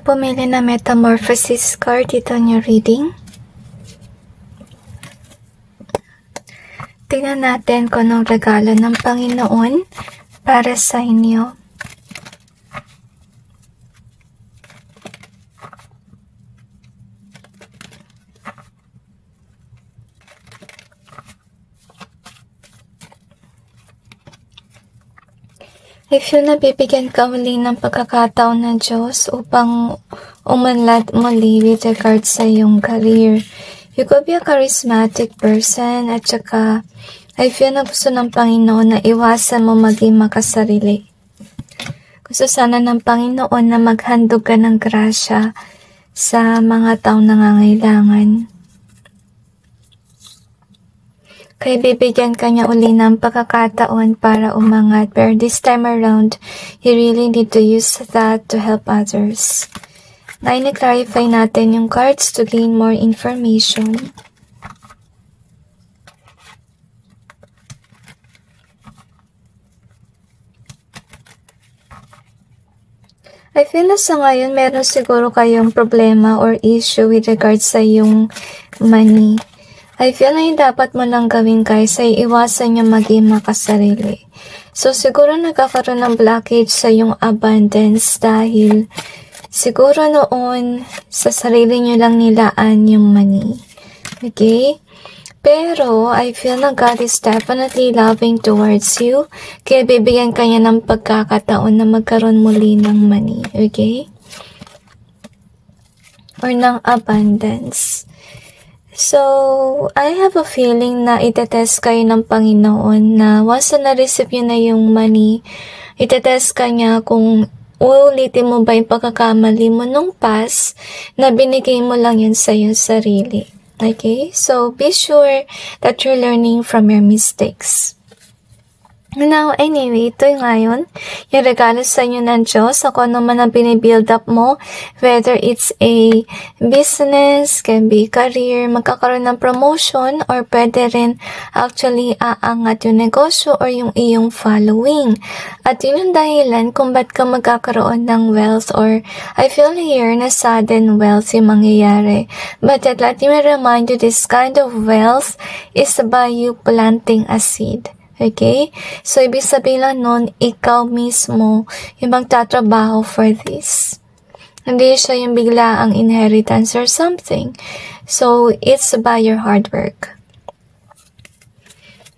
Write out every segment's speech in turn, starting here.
pumili na Metamorphosis card dito yung reading. Tingnan natin kung anong regalo ng Panginoon para sa inyo. I feel na bibigyan ka muli ng pagkakataon ng Diyos upang umunlad muli with regard sa iyong career. You could be a charismatic person at saka I feel na gusto ng Panginoon na iwasan mo maging makasarili. Gusto sana ng Panginoon na maghandog ka ng grasya sa mga taong nangangailangan. Kaya bibigyan ka niya uli ng pagkakataon para umangat. Pero this time around, you really need to use that to help others. Na i-clarify natin yung cards to gain more information. I feel na sa ngayon, meron siguro kayong problema or issue with regards sa yung money. I feel na yung dapat mo lang gawin guys ay iwasan yung maging makasarili. So siguro nagkakaroon ng blockage sa yung abundance dahil siguro noon sa sarili nyo lang nilaan yung money. Okay? Pero I feel na God is definitely loving towards you. Kaya bibigyan ka niya ng pagkakataon na magkaroon muli ng money. Okay? Or ng abundance. So, I have a feeling na itetest kayo ng Panginoon na once na na-receive nyo na yung money, itetest ka niya kung uulitin mo ba yung pagkakamali mo nung past na binigay mo lang yun sa iyong sarili. Okay? So, be sure that you're learning from your mistakes. Now, anyway, ito ngayon, yung regalo sa inyo ng Diyos, ako naman ang binibuild up mo, whether it's a business, can be career, magkakaroon ng promotion, or pwede rin actually aangat yung negosyo or yung iyong following. At yun yung dahilan kung ba't ka magkakaroon ng wealth or I feel here na sudden wealth yung mangyayari. But let me remind you, this kind of wealth is by you planting a seed. Okay? So, ibig sabihin lang nun, ikaw mismo yung magtatrabaho for this. Hindi siya yung bigla ang inheritance or something. So, it's by your hard work.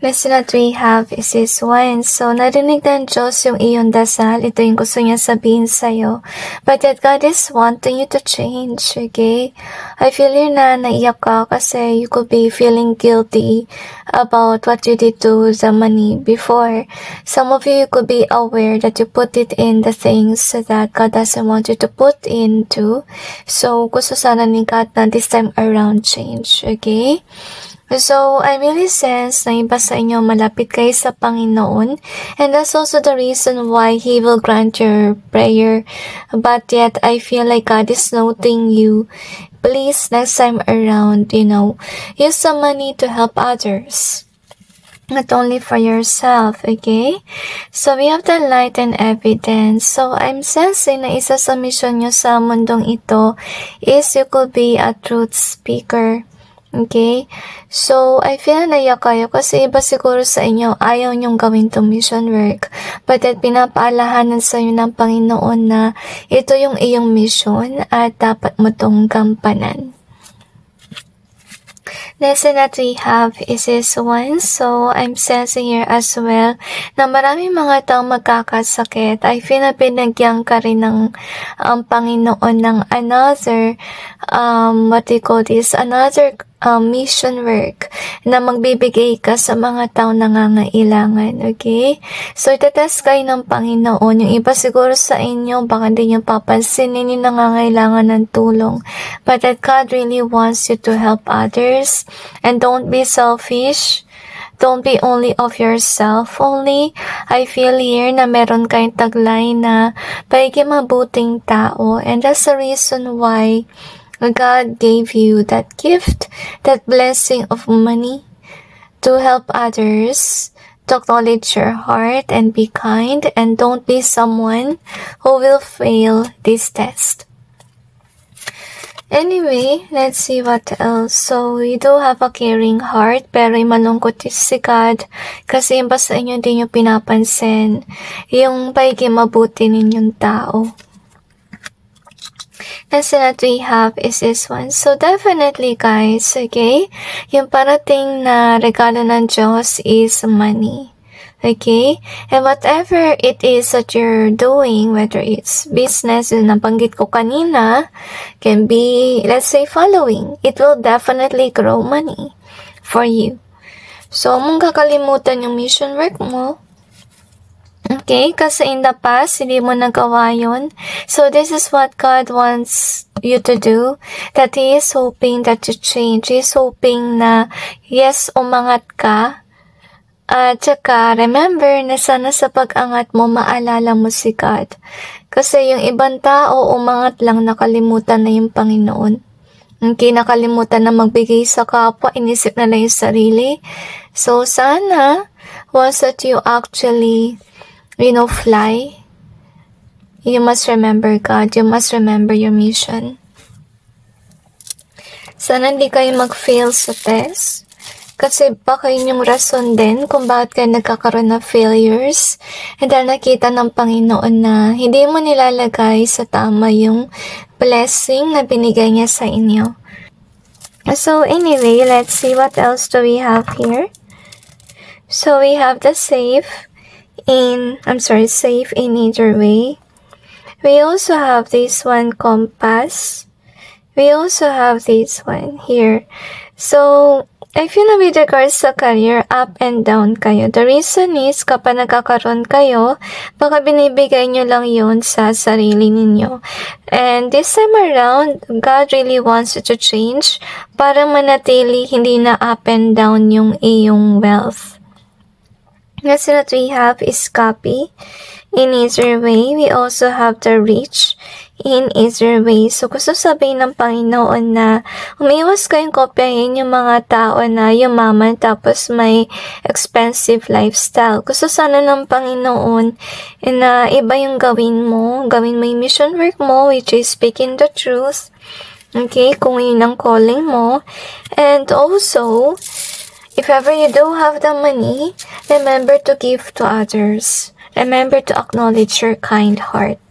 Lesson that we have is this one. So, narinig ng Diyos yung iyong dasal. Ito yung gusto niya sabihin sa'yo. But yet, God is wanting you to change, okay? I feel here na naiyak ka kasi you could be feeling guilty about what you did to the money before. Some of you could be aware that you put it in the things that God doesn't want you to put into. So, gusto sana ni God na this time around change, okay? So, I really sense na iba sa inyo malapit kayo sa Panginoon. And that's also the reason why He will grant your prayer. But yet, I feel like God is noting you. Please, next time around, use some money to help others. Not only for yourself, okay? So, we have the light and evidence. So, I'm sensing na isa sa mission nyo sa mundong ito is you could be a truth speaker. Okay? So, I feel na naiyak kayo kasi iba siguro sa inyo ayaw nyong gawin tong mission work. But at pinapaalahanan sa inyo ng Panginoon na ito yung iyong mission at dapat mo tong gampanan. Lesson that we have is this one. So, I'm sensing here as well na maraming mga taong magkakasakit. I feel na binagyan ka rin ng Panginoon ng another, another mission work na magbibigay ka sa mga taong nangangailangan, okay? So, itetest kayo ng Panginoon. Yung iba siguro sa inyo, baka hindi nyo papansinin yung nangangailangan ng tulong. But that God really wants you to help others. And don't be selfish. Don't be only of yourself only. I feel here na meron kayong taglay na pagiging mabuting tao. And that's the reason why God gave you that gift, that blessing of money to help others, to acknowledge your heart and be kind, and don't be someone who will fail this test. Anyway, let's see what else. So, you do have a caring heart, pero malungkot si God kasi yung sa inyo din yung pinapansin, yung paiging mabuti ninyong tao. Next that we have is this one. So, definitely guys, okay, yung parating na regalo ng Diyos is money. Okay? And whatever it is that you're doing, whether it's business, yung nabanggit ko kanina, can be, let's say, following. It will definitely grow money for you. So, mong kakalimutan yung mission work mo. Okay? Kasi in the past, hindi mo nagawa yun. So, this is what God wants you to do. That He is hoping that you change. He is hoping na, yes, umangat ka. At saka, remember na sana sa pag-angat mo, maalala mo si God. Kasi yung ibang tao, umangat lang, nakalimutan na yung Panginoon. Okay, nakalimutan na magbigay sa kapwa, inisip na lang yung sarili. So, sana, once that you actually, fly, you must remember God. You must remember your mission. Sana hindi kayo mag-fail sa test. Kasi baka yun yung rason din kung bakit kayo nagkakaroon ng failures. And dahil nakita ng Panginoon na hindi mo nilalagay sa tama yung blessing na binigay niya sa inyo. So anyway, let's see what else do we have here. So we have the safe in either way. We also have this one, compass. We also have this one here. So, if you know with regards sa career, up and down kayo. The reason is, kapag nagkakaroon kayo, baka binibigay nyo lang yun sa sarili ninyo. And this time around, God really wants you to change para manatili hindi na up and down yung iyong wealth. Next that we have is copy. In either way, we also have the reach. In either way. So, gusto sabihin ng Panginoon na umiwas kayong kopyahin yung mga tao na yumaman tapos may expensive lifestyle. Gusto sana ng Panginoon na iba yung gawin mo yung mission work mo, which is speaking the truth. Okay, kung yun ang calling mo. And also, if ever you do have the money, remember to give to others. Remember to acknowledge your kind heart.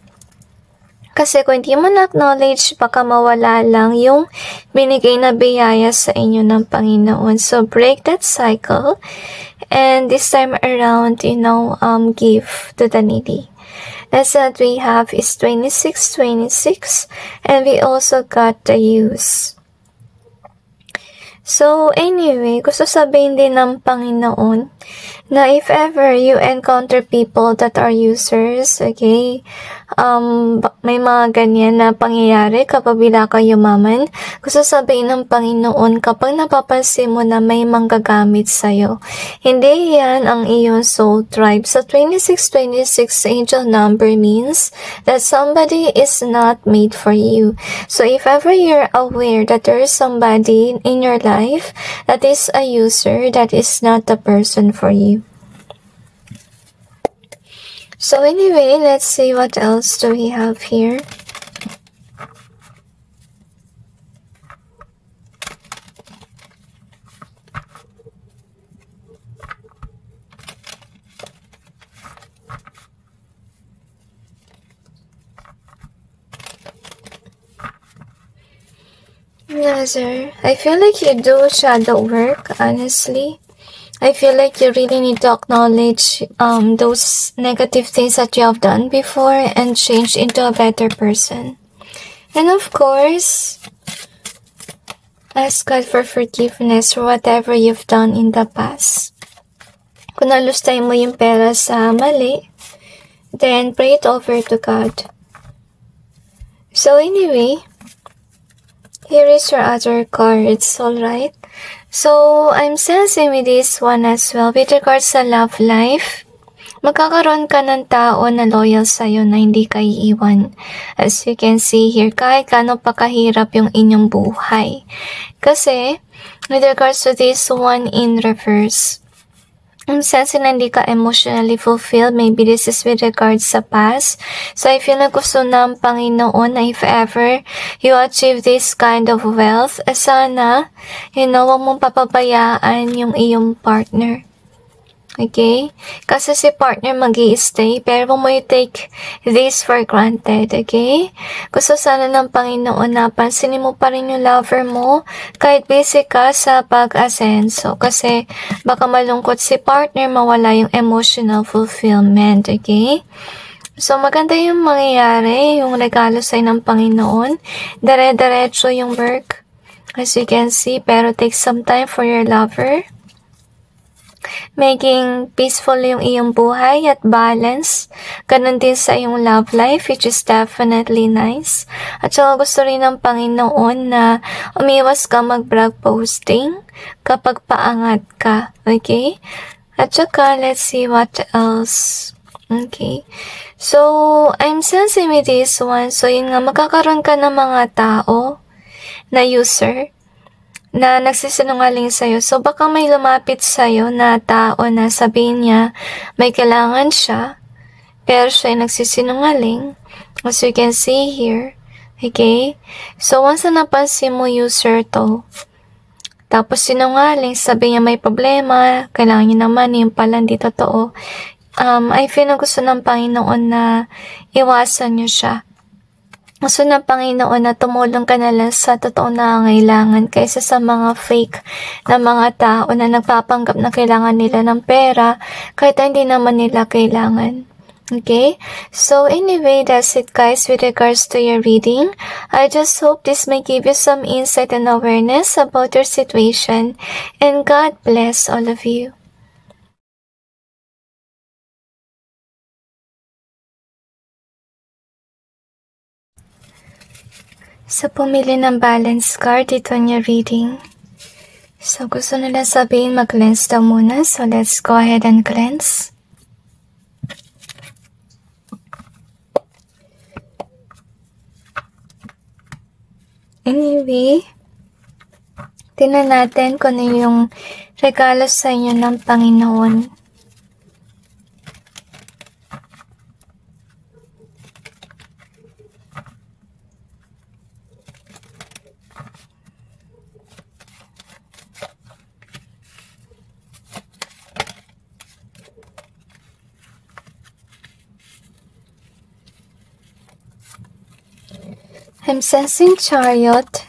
Kasi kung hindi mo na-acknowledge, baka mawala lang yung binigay na biyaya sa inyo ng Panginoon. So, break that cycle. And this time around, give to the needy. Next that we have is 2626. And we also got the use. So, anyway, gusto sabihin din ng Panginoon na if ever you encounter people that are users, okay, may mga ganyan na pangyayari kapag bila ka yumaman, gusto sabihin ng Panginoon kapag napapansin mo na may manggagamit sa'yo, hindi yan ang iyong soul tribe. So, 2626 angel number means that somebody is not made for you. So, if ever you're aware that there is somebody in your life that is a user, that is not the person for you. So anyway, let's see what else do we have here. Nazar, I feel like you do shadow work, honestly. I feel like you really need to acknowledge those negative things that you have done before and change into a better person. And of course, ask God for forgiveness for whatever you've done in the past. Kung nalustay mo yung pera sa mali, then pray it over to God. So anyway, here is your other cards, alright? So, I'm sensing with this one as well. With regards sa love life, magkakaroon ka ng tao na loyal sa'yo na hindi ka iiwan. As you can see here, kahit kano pa kahirap yung inyong buhay. Kasi, with regards to this one in reverse, Since na hindi ka emotionally fulfilled, maybe this is with regards sa past. So, I feel na gusto ng Panginoon na if ever you achieve this kind of wealth, sana, huwag mong papabayaan yung iyong partner. Okay? Kasi si partner mag-i-stay, pero mo take this for granted, okay? Gusto sana ng Panginoon na pansinin mo pa rin yung lover mo, kahit busy ka sa pag-asenso. Kasi baka malungkot si partner, mawala yung emotional fulfillment, okay? So, maganda yung mangyayari, yung regalo sa'yo ng Panginoon. Dire-diretso yung work, as you can see, pero take some time for your lover. Making peaceful yung iyong buhay at balance. Ganon din sa iyong love life, which is definitely nice. At saka gusto rin ng Panginoon na umiwas ka mag-brag posting kapag paangat ka. Okay? At saka, let's see what else. Okay. So, I'm sensing with this one. So, yun nga, magkakaroon ka ng mga tao na user na nagsisinungaling sa'yo. So, baka may lumapit sa'yo na tao na sabihin niya may kailangan siya, pero siya ay nagsisinungaling. As you can see here. Okay? So, once na napansin mo user to, tapos sinungaling, sabi niya may problema, kailangan niya naman, yung pala hindi totoo. I feel na gusto ng Panginoon na iwasan niyo siya. Gusto ng Panginoon na tumulong ka na lang sa totoong nangangailangan kaysa sa mga fake na mga tao na nagpapanggap na kailangan nila ng pera kahit hindi naman nila kailangan. Okay? So anyway, that's it guys with regards to your reading. I just hope this may give you some insight and awareness about your situation. And God bless all of you. So, pumili ng balance card dito on your reading. So, gusto nila sabihin mag-cleanse daw muna. So, let's go ahead and cleanse. Anyway, tingnan natin kung ano yung regalo sa inyo ng Panginoon. I'm sensing Chariot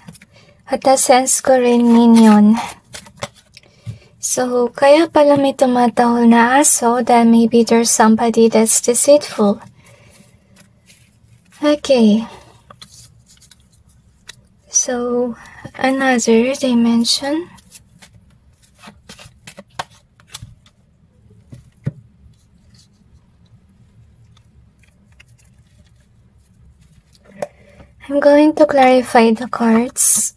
at na-sense ko rin Minion. So, kaya pala may tumatahol na aso dahil maybe there's somebody that's deceitful. Okay. So, another dimension. I'm going to clarify the cards.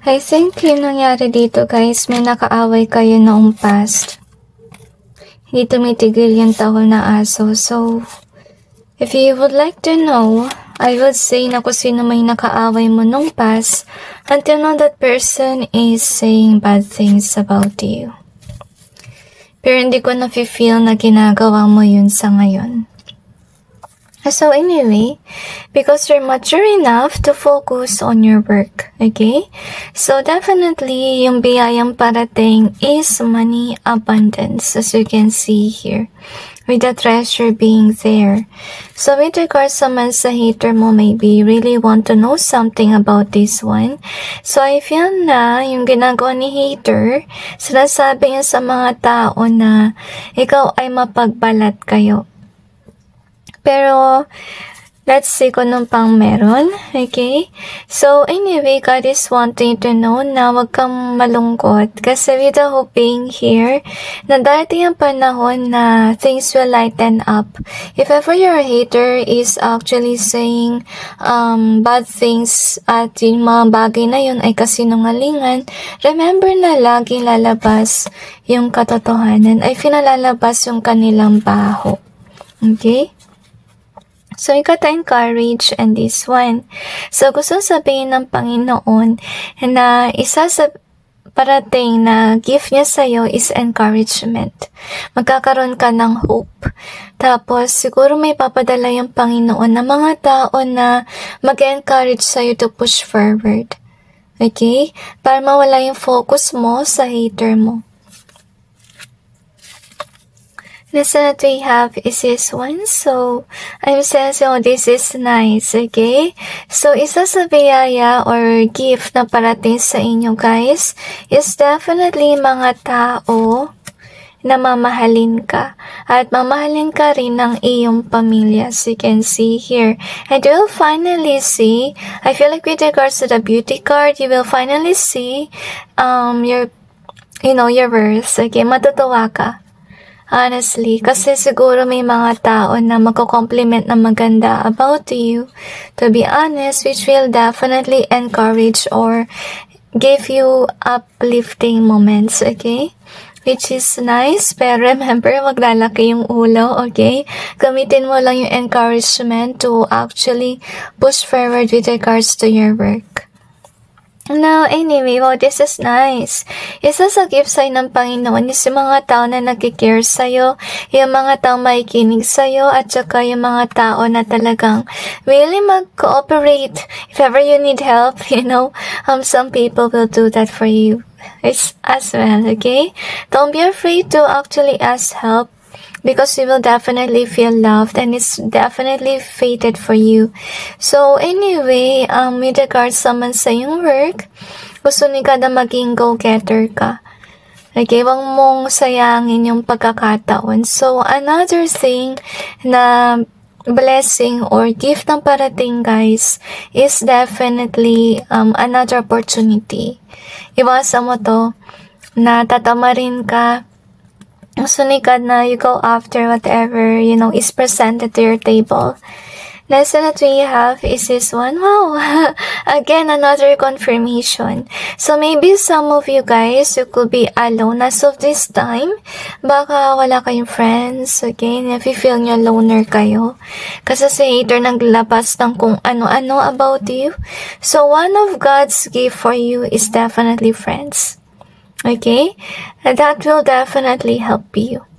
I think yung nangyari dito guys, may nakaaway kayo noong past. Hindi tumitigil yung tahol na aso. So, if you would like to know, I would say na kung sino may nakaaway mo noong past, until now that person is saying bad things about you. Pero hindi ko na-feel na ginagawa mo yun sa ngayon. So anyway, because you're mature enough to focus on your work, okay? So definitely, yung biyayang parating is money abundance, as you can see here. with the treasure being there. So with regards naman sa hater mo, maybe really want to know something about this one. So I feel na yung ginagawa ni hater, sinasabi niya sa mga tao na ikaw ay mapagbalat kayo. Pero let's see kung anong pang meron. Okay? So, anyway, God is wanting to know na huwag kang malungkot. Kasi with the hoping here, na darating ang panahon na things will lighten up. If ever your hater is actually saying bad things at yung mga bagay na yun ay kasinungalingan, remember na laging lalabas yung katotohanan. Ay finalalabas yung kanilang baho. Okay? So, you got to encourage in this one. So, gusto sabihin ng Panginoon na isa sa parating na gift niya sa'yo is encouragement. Magkakaroon ka ng hope. Tapos, siguro may papadala yung Panginoon na mga tao na mag-encourage sa'yo to push forward. Okay? Para mawala yung focus mo sa hater mo. Next that we have is this one. So, I'm sensing, oh, this is nice, okay? So, isa sa biyaya or gift na parating sa inyo, guys, is definitely mga tao na mamahalin ka. At mamahalin ka rin ng iyong pamilya, as you can see here. And you will finally see, I feel like with regards to the beauty card, you will finally see your worth, okay? Matutuwa ka. Honestly, kasi siguro may mga tao na magko-compliment na maganda about you, to be honest, which will definitely encourage or give you uplifting moments, okay? Which is nice, pero remember, maglalaki yung ulo, okay? Gamitin mo lang yung encouragement to actually push forward with regards to your work. Now, anyway, wow, this is nice. Isa sa gift sa'yo ng Panginoon is yung mga tao na nagkikare sa'yo, yung mga tao makikinig sa'yo, at saka yung mga tao na talagang really mag-cooperate. If ever you need help, some people will do that for you. It's as well, okay? Don't be afraid to actually ask help. Because you will definitely feel loved and it's definitely fated for you. So anyway, with regards naman sa yung work, gusto ni ka na maging go-getter ka. Okay, wag mong sayangin yung pagkakataon. So another thing na blessing or gift ng parating, guys, is definitely another opportunity. Iwasan mo to na tatamarin ka. Gusto ni God na you go after whatever, is presented to your table. Next that we have is this one. Wow! Again, another confirmation. So, maybe some of you guys, you could be alone as of this time. Baka wala kayong friends, okay? Nafe-feel nyo loner kayo. Kasi si hater naglabas ng kung ano-ano about you. So, one of God's gift for you is definitely friends. Okay? That will definitely help you.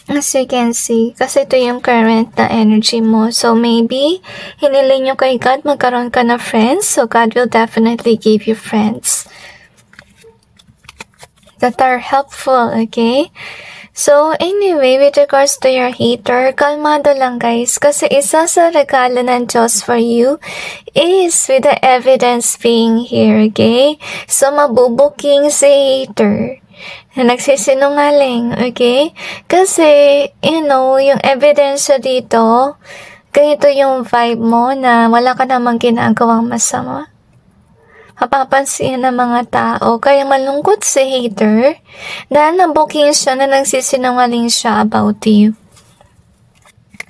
As you can see, kasi ito yung current na energy mo. So, maybe, hiniling nyo kay God, magkaroon ka na friends. So, God will definitely give you friends that are helpful, okay? So, anyway, with regards to your hater, kalmado lang, guys. Kasi isa sa regalo ng Diyos for you is with the evidence being here, okay? So, mabubuking si hater na nagsisinungaling, okay? Kasi, yung evidence dito, ganito yung vibe mo na wala ka namang ginagawang masama. Mapapansin ng mga tao, kaya malungkot si hater dahil nabuking siya na nagsisinungaling siya about you.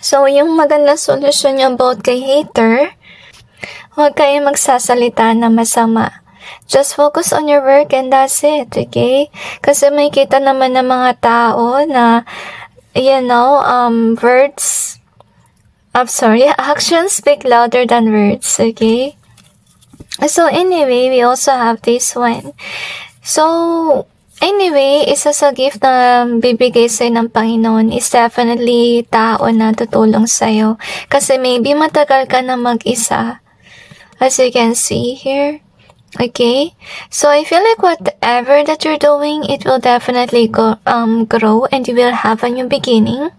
So, yung maganda solusyon niya about kay hater, huwag kayo magsasalita na masama. Just focus on your work and that's it, okay? Kasi may kita naman ng mga tao na, actions speak louder than words, okay? So, anyway, we also have this one. So, anyway, isa sa gift na bibigay sa'yo ng Panginoon is definitely tao na tutulong sa'yo. Kasi maybe matagal ka na mag-isa. As you can see here. Okay? So, I feel like whatever that you're doing, it will definitely grow and you will have a new beginning.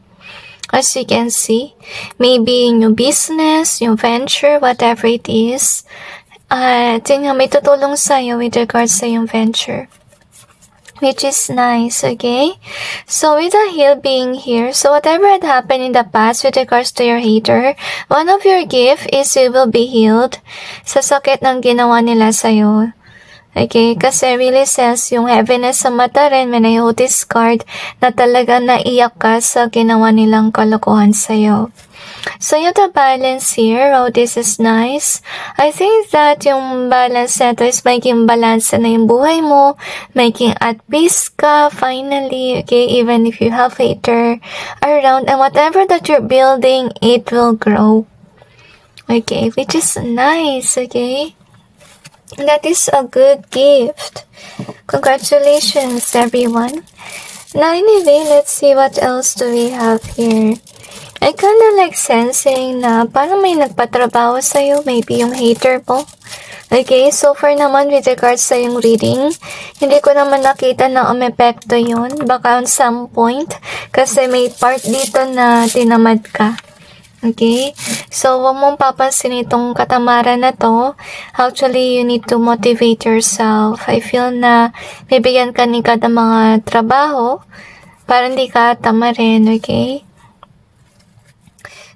As you can see, maybe yung business, yung venture, whatever it is, yun nga, may tutulong sa'yo with regards sa yung venture. Which is nice, okay? So, with the heal being here, so whatever had happened in the past with regards to your hater, one of your gift is you will be healed sa sakit ng ginawa nila sa'yo. Okay, kasi really says yung heaviness sa mata rin, may na-notice card na talaga naiyak ka sa ginawa nilang kalokohan sa'yo. So, you have the balance here. Oh, this is nice. I think that yung balance na ito is making balance na yung buhay mo, making at peace ka, finally, okay, even if you have hater around, and whatever that you're building, it will grow. Okay, which is nice, okay? That is a good gift. Congratulations, everyone. Now, anyway, let's see what else do we have here. I kinda like sensing na parang may nagpatrabaho sa'yo, maybe yung hater mo. Okay, so far naman with regards sa yung reading, hindi ko naman nakita na umepekto yun. Baka on some point, kasi may part dito na tinamad ka. Okay, so huwag mong papansin itong katamaran na to. Actually, you need to motivate yourself. I feel na bibigyan ka ni kada mga trabaho para hindi ka tamarin, okay?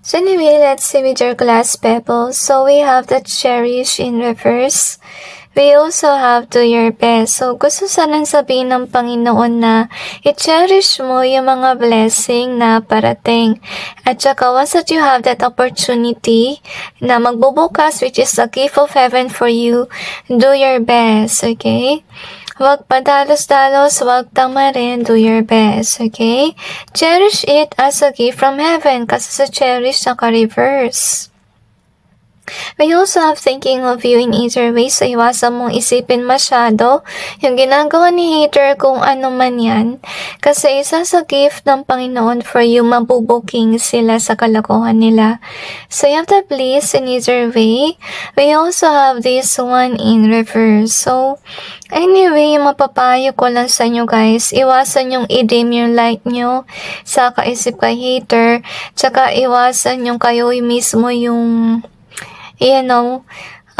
So anyway, let's see with your glass pebbles. So we have the cherish in reverse. We also have do your best. So gusto sanang sabihin ng Panginoon na i-cherish mo yung mga blessing na parating. At saka once that you have that opportunity na magbubukas, which is a gift of heaven for you, do your best, okay? Huwag padalos-dalos, huwag tamarin, do your best, okay? Cherish it as a gift from heaven kasi sa cherish naka-reverse. We also have thinking of you in either way, so iwasan mong isipin masyado yung ginagawa ni hater kung ano man yan. Kasi isa sa gift ng Panginoon for you, mabubuking sila sa kalokohan nila. So you have the bliss in either way. We also have this one in reverse. So anyway, yung mapapayo ko lang sa inyo guys, iwasan yung i-dim yung light nyo sa kaisip kay hater, tsaka iwasan yung kayo mismo yung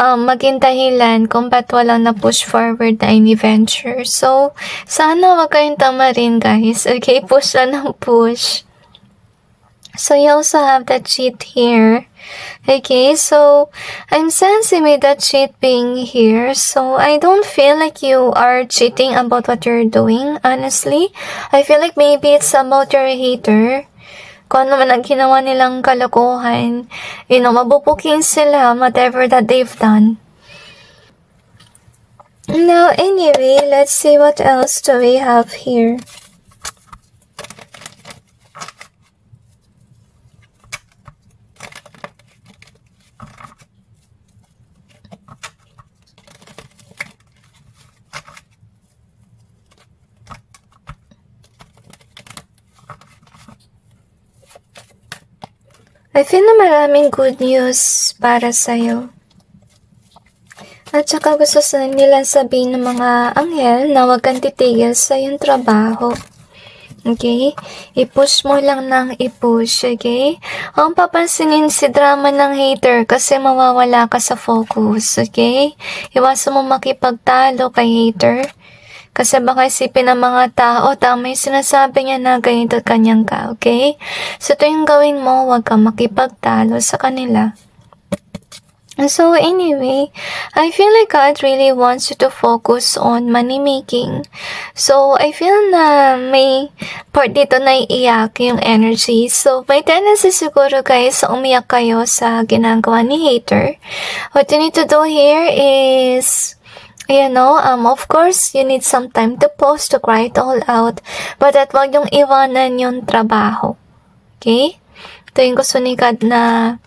maging dahilan kung ba't walang na-push forward na any venture. So, sana wag kayong tamarin, guys. Okay, push lang ng push. So, you also have that cheat here. Okay, so, I'm sensing with that cheat being here. So, I don't feel like you are cheating about what you're doing, honestly. I feel like maybe it's about your hater. Kung ano man ang ginawa nilang kalokohan, mabubuking sila, whatever that they've done. Now, anyway, let's see what else do we have here. I feel na maraming good news para sa'yo. At saka gusto nilang sabihin ng mga anghel na huwag kang titigil sa iyong trabaho. Okay? I-push mo lang ng i-push, okay? Huwag papansinin si drama ng hater kasi mawawala ka sa focus, okay? Iwasan mo makipagtalo kay hater. Kasi baka isipin ng mga tao, tama yung sinasabi niya na ganito kanyang ka, okay? So, ito yung gawin mo, huwag kang makipagtalo sa kanila. So, anyway, I feel like God really wants you to focus on money making. So, I feel na may part dito na iiyak yung energy. So, may tendency siguro guys, umiyak kayo sa ginagawa ni hater. What you need to do here is... of course, you need some time to pause, to cry it all out. But at wag yung iwanan yung trabaho. Okay? Ito yung gusto ni God na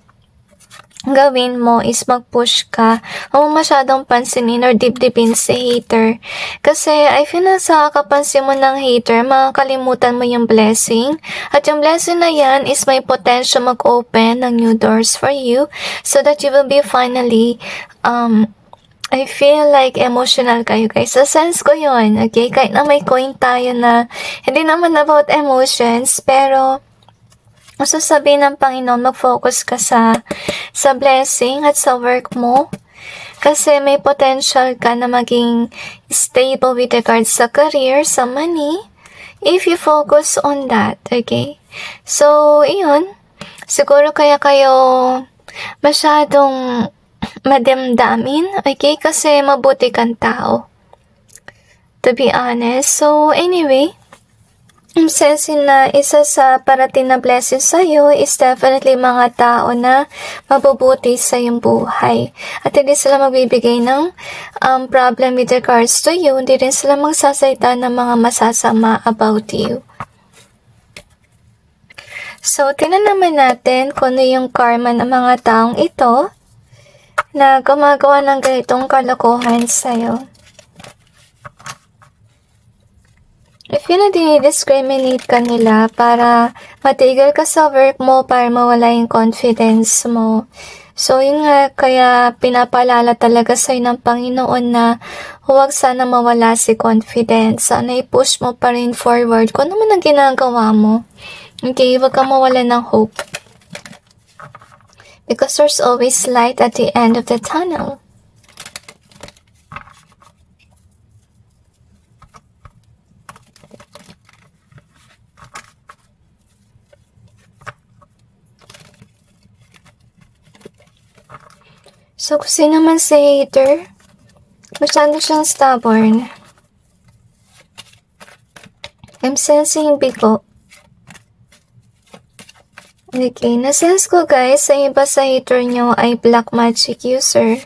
gawin mo is mag-push ka. Huwag masyadong pansinin or dibdibin si hater. Kasi I feel na sa kapansin mo ng hater, makakalimutan mo yung blessing. At yung blessing na yan is may potential mag-open ng new doors for you so that you will be finally, I feel like emotional kayo guys. Sa sense ko yun, okay? Kahit na may coin tayo na hindi naman about emotions, pero So sabihin ng Panginoon, mag-focus ka sa blessing at sa work mo. Kasi may potential ka na maging stable with regards sa career, sa money, if you focus on that, okay? So, iyon. Siguro kaya kayo masyadong madamdamin, okay? Kasi mabuti kang tao. To be honest. So, anyway, ang sensin na isa sa parating na blessing sa'yo is definitely mga tao na mabubuti sa iyong buhay. At hindi sila magbibigay ng problem with regards to you. Hindi rin sila magsasalita ng mga masasama about you. So, tingnan naman natin kung ano yung karma ng mga taong ito na gumagawa ng ganitong kalokohan sa'yo. If you na dinidiscriminate ka nila para matigil ka sa work mo, para mawala yung confidence mo. So, yun nga, kaya pinapalala talaga sa'yo ng Panginoon na huwag sana mawala si confidence. Sana i-push mo pa rin forward kung ano man ang ginagawa mo. Okay, huwag kang mawala ng hope. Because there's always light at the end of the tunnel. So, kasi naman si hater, masyado siyang stubborn. I'm sensing bigo. Okay, nasense ko guys, sa iba sa hater nyo ay black magic user.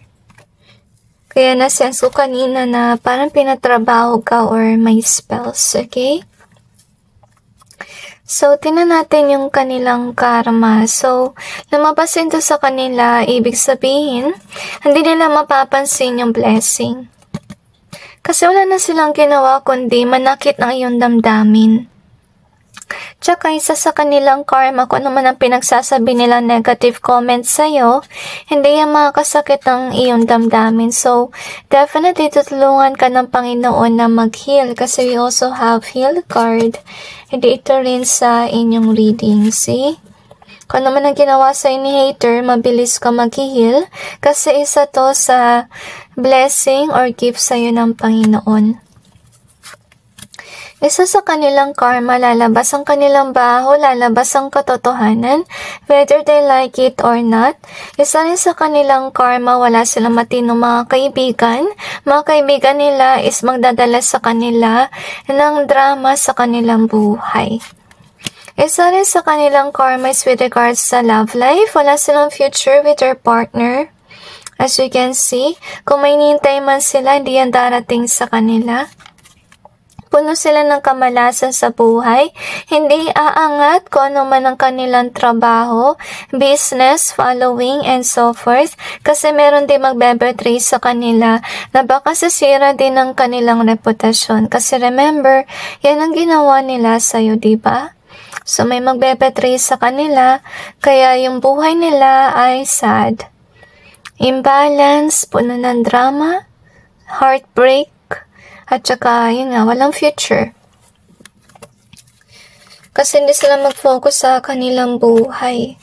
Kaya nasense ko kanina na parang pinatrabaho ka or may spells, okay? So, tingnan natin yung kanilang karma. So, lumabas ito sa kanila, ibig sabihin, hindi nila mapapansin yung blessing. Kasi wala na silang ginawa kundi manakit ang iyong damdamin. Tsaka isa sa kanilang karma, kung ano man ang pinagsasabi nilang negative comments sa'yo, hindi yan makakasakit ang iyong damdamin. So, definitely tutulungan ka ng Panginoon na mag-heal kasi we also have heal card. Hindi ito rin sa inyong reading, see? Kung ano man ang ginawa sa ni hater, mabilis ka mag-heal kasi isa to sa blessing or gift sa'yo ng Panginoon. Isa sa kanilang karma, lalabas ang kanilang baho, lalabas ang katotohanan, whether they like it or not. Isa rin sa kanilang karma, wala silang matinong mga kaibigan. Mga kaibigan nila is magdadala sa kanila ng drama sa kanilang buhay. Isa rin sa kanilang karma is with regards sa love life. Wala silang future with their partner. As you can see, kung may nintay man sila, hindi yan darating sa kanila. Puno sila ng kamalasan sa buhay, hindi aangat kung ano man ang kanilang trabaho, business, following, and so forth, kasi meron din magbe-betray sa kanila na baka sisira din ang kanilang reputasyon. Kasi remember, yan ang ginawa nila sa'yo, diba? So may magbe-betray sa kanila, kaya yung buhay nila ay sad. Imbalance, puno ng drama, heartbreak, at saka, yun nga, walang future. Kasi hindi sila mag-focus sa kanilang buhay.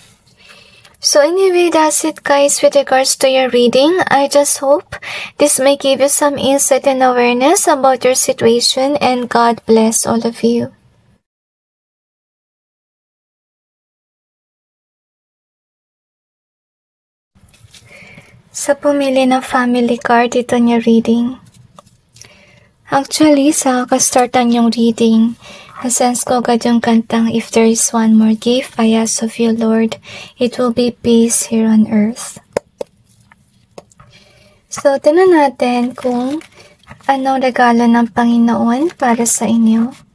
So anyway, that's it guys with regards to your reading. I just hope this may give you some insight and awareness about your situation, and God bless all of you. Sa pumili ng family card, ito niya reading. Actually, sa kastartan yung reading, nasense ko agad yung kantang If There Is One More Gift, I ask of You, Lord, it will be peace here on earth. So, tingnan natin kung anong regalo ng Panginoon para sa inyo.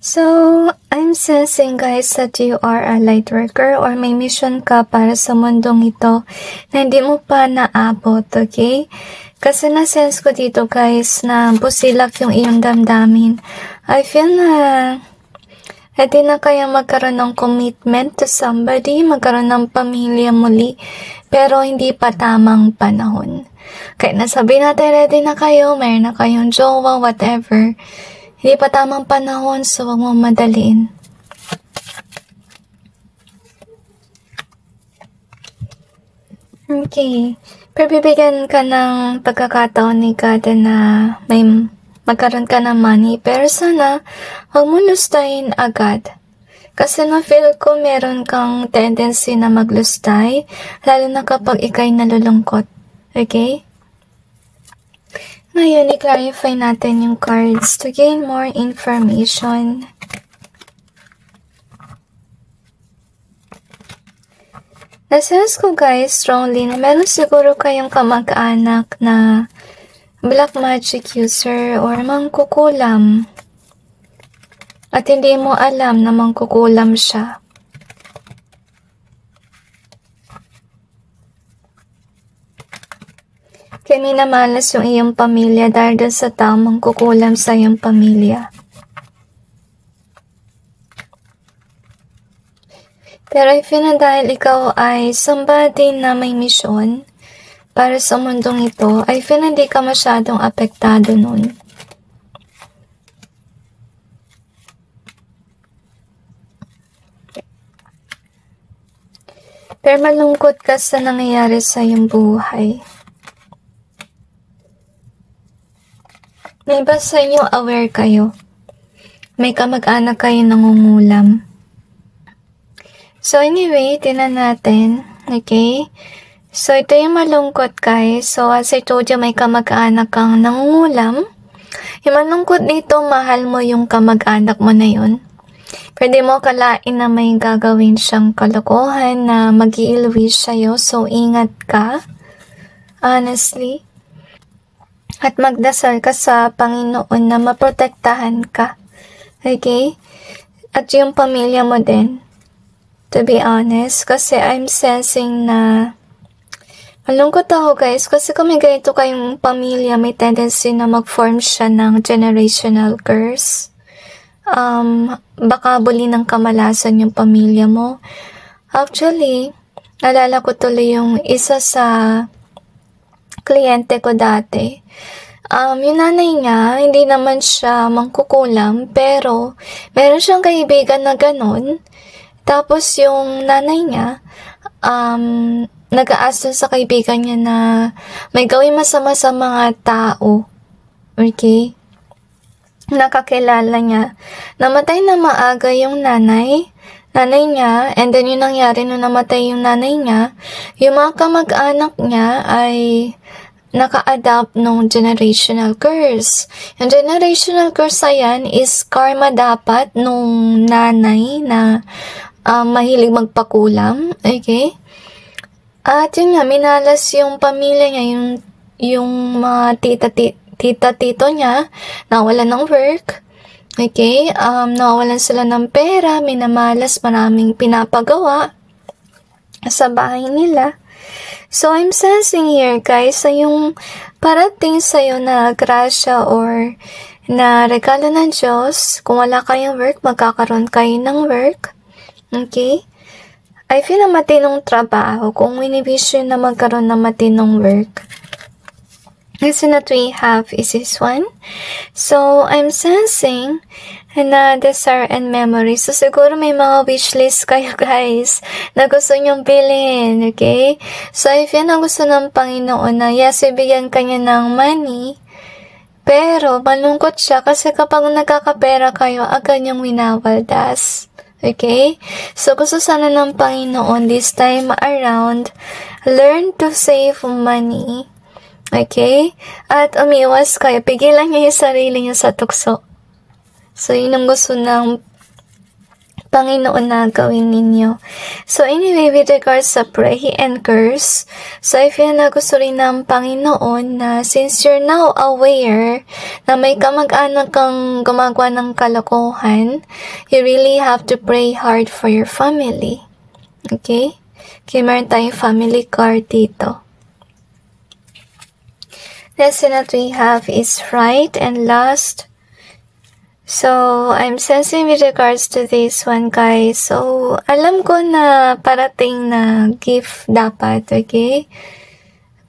So, I'm sensing guys that you are a light worker or may mission ka para sa mundong ito na hindi mo pa naabot, okay? Kasi na-sense ko dito guys na busilak yung iyong damdamin. I feel na hindi na kaya magkaroon ng commitment to somebody, magkaroon ng pamilya muli, pero hindi pa tamang panahon. Kaya nasabi natin ready na kayo, mayroon na kayong jowa, whatever. Hindi pa tamang panahon, so huwag mo madaliin. Okay. Pero bibigyan ka ng pagkakataon ni God na may magkaroon ka ng money. Pero sana, huwag mo lustayin agad. Kasi na-feel ko meron kang tendency na maglustay, lalo na kapag ikay nalulungkot. Okay? Ngayon, i-clarify natin yung cards to gain more information. Nasense ko guys strongly na meron siguro kayong kamag-anak na black magic user or mangkukulam. At hindi mo alam na mangkukulam siya. Kaya minamalas yung iyong pamilya dahil dun sa taong mangkukulam sa iyong pamilya. Pero I feel na dahil ikaw ay somebody na may misyon para sa mundong ito, I feel na hindi ka masyadong apektado nun. Pero malungkot ka sa nangyayari sa iyong buhay. May iba sa inyo aware kayo. May kamag-anak kayo nangungulam. So anyway, tinan natin. Okay? So ito yung malungkot guys. So as I told you, may kamag-anak kang nangungulam. Yung malungkot dito, mahal mo yung kamag-anak mo na yun. Pwede mo kalain na may gagawin siyang kalokohan na mag-i-ilwish sa'yo. So ingat ka. Honestly. At magdasal ka sa Panginoon na maprotektahan ka. Okay? At yung pamilya mo din. To be honest, kasi I'm sensing na malungkot ako guys, kasi kung may ganito kayong pamilya, may tendency na mag-form siya ng generational curse. Baka buli ng kamalasan yung pamilya mo. Actually, naalala ko tuloy yung isa sa kliyente ko dati. Yung nanay niya, hindi naman siya mangkukulam, pero meron siyang kaibigan na ganun. Tapos yung nanay niya, nag-aas sa kaibigan niya na may gawin masama sa mga tao. Okay? Nakakilala niya. Namatay na maaga yung nanay niya, and then yung nangyari nung namatay yung nanay niya, yung mga kamag-anak niya ay naka-adapt ng generational curse. Yung generational curse ayan is karma dapat nung nanay na mahilig magpakulam, okay? At yun nga, minalas yung pamilya niya, yung mga tita-tito niya, nawalan ng work, okay? Nawalan sila ng pera, minamalas, maraming pinapagawa sa bahay nila. So, I'm sensing here, guys, sa yung parating sa'yo na grasya or na regalo ng Diyos, kung wala kayong work, magkakaroon kayo ng work. Okay? I feel na matinong trabaho kung winibisyon na magkaroon ng matinong work. Kasi na we have is this one. So, I'm sensing na desire and memory. So, siguro may mga wishlist kayo guys na gusto nyong bilhin. Okay? So, I feel na gusto ng Panginoon na yes, ibigyan kanya ng money. Pero, malungkot siya kasi kapag nagkakapera kayo, agad niyang winawaldas. Okay? So, gusto sana ng Panginoon this time around, learn to save money. Okay? At umiwas kayo. Pigilan niyo yung sarili niyo sa tukso. So, yun ang gusto ng Panginoon na gawin ninyo. So, anyway, with regards sa pray and curse, so I feel na gusto rin ng Panginoon na since you're now aware na may kamag-anak kang gumagawa ng kalokohan, you really have to pray hard for your family. Okay? Kaya meron tayong family card dito. lesson that we have is fright and lust. So, I'm sensing with regards to this one, guys. So, alam ko na parating na gift dapat, okay?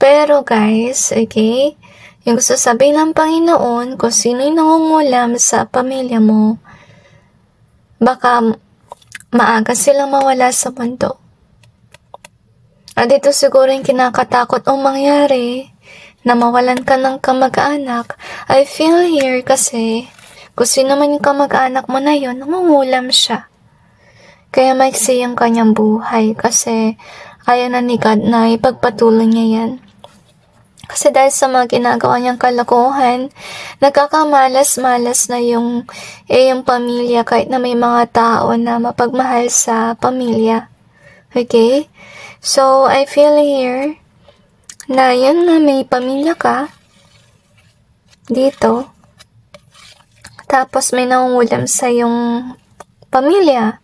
Pero, guys, okay? Yung gusto sabihin ng Panginoon, kung sino yung nangungulam sa pamilya mo, baka maaga silang mawala sa mundo. At ito siguro yung kinakatakot o mangyari na mawalan ka ng kamag-anak. I feel here kasi kung sino man yung kamag-anak mo na yun, nangungulam siya. Kaya maiksi ang kanyang buhay kasi ayaw na ni God na ipagpatuloy niya yan. Kasi dahil sa mga ginagawa niyang kalokohan, nagkakamalas-malas na yung pamilya kahit na may mga tao na mapagmahal sa pamilya. Okay? So, I feel here na yun na may pamilya ka dito. Tapos may nangungulam sa yung pamilya.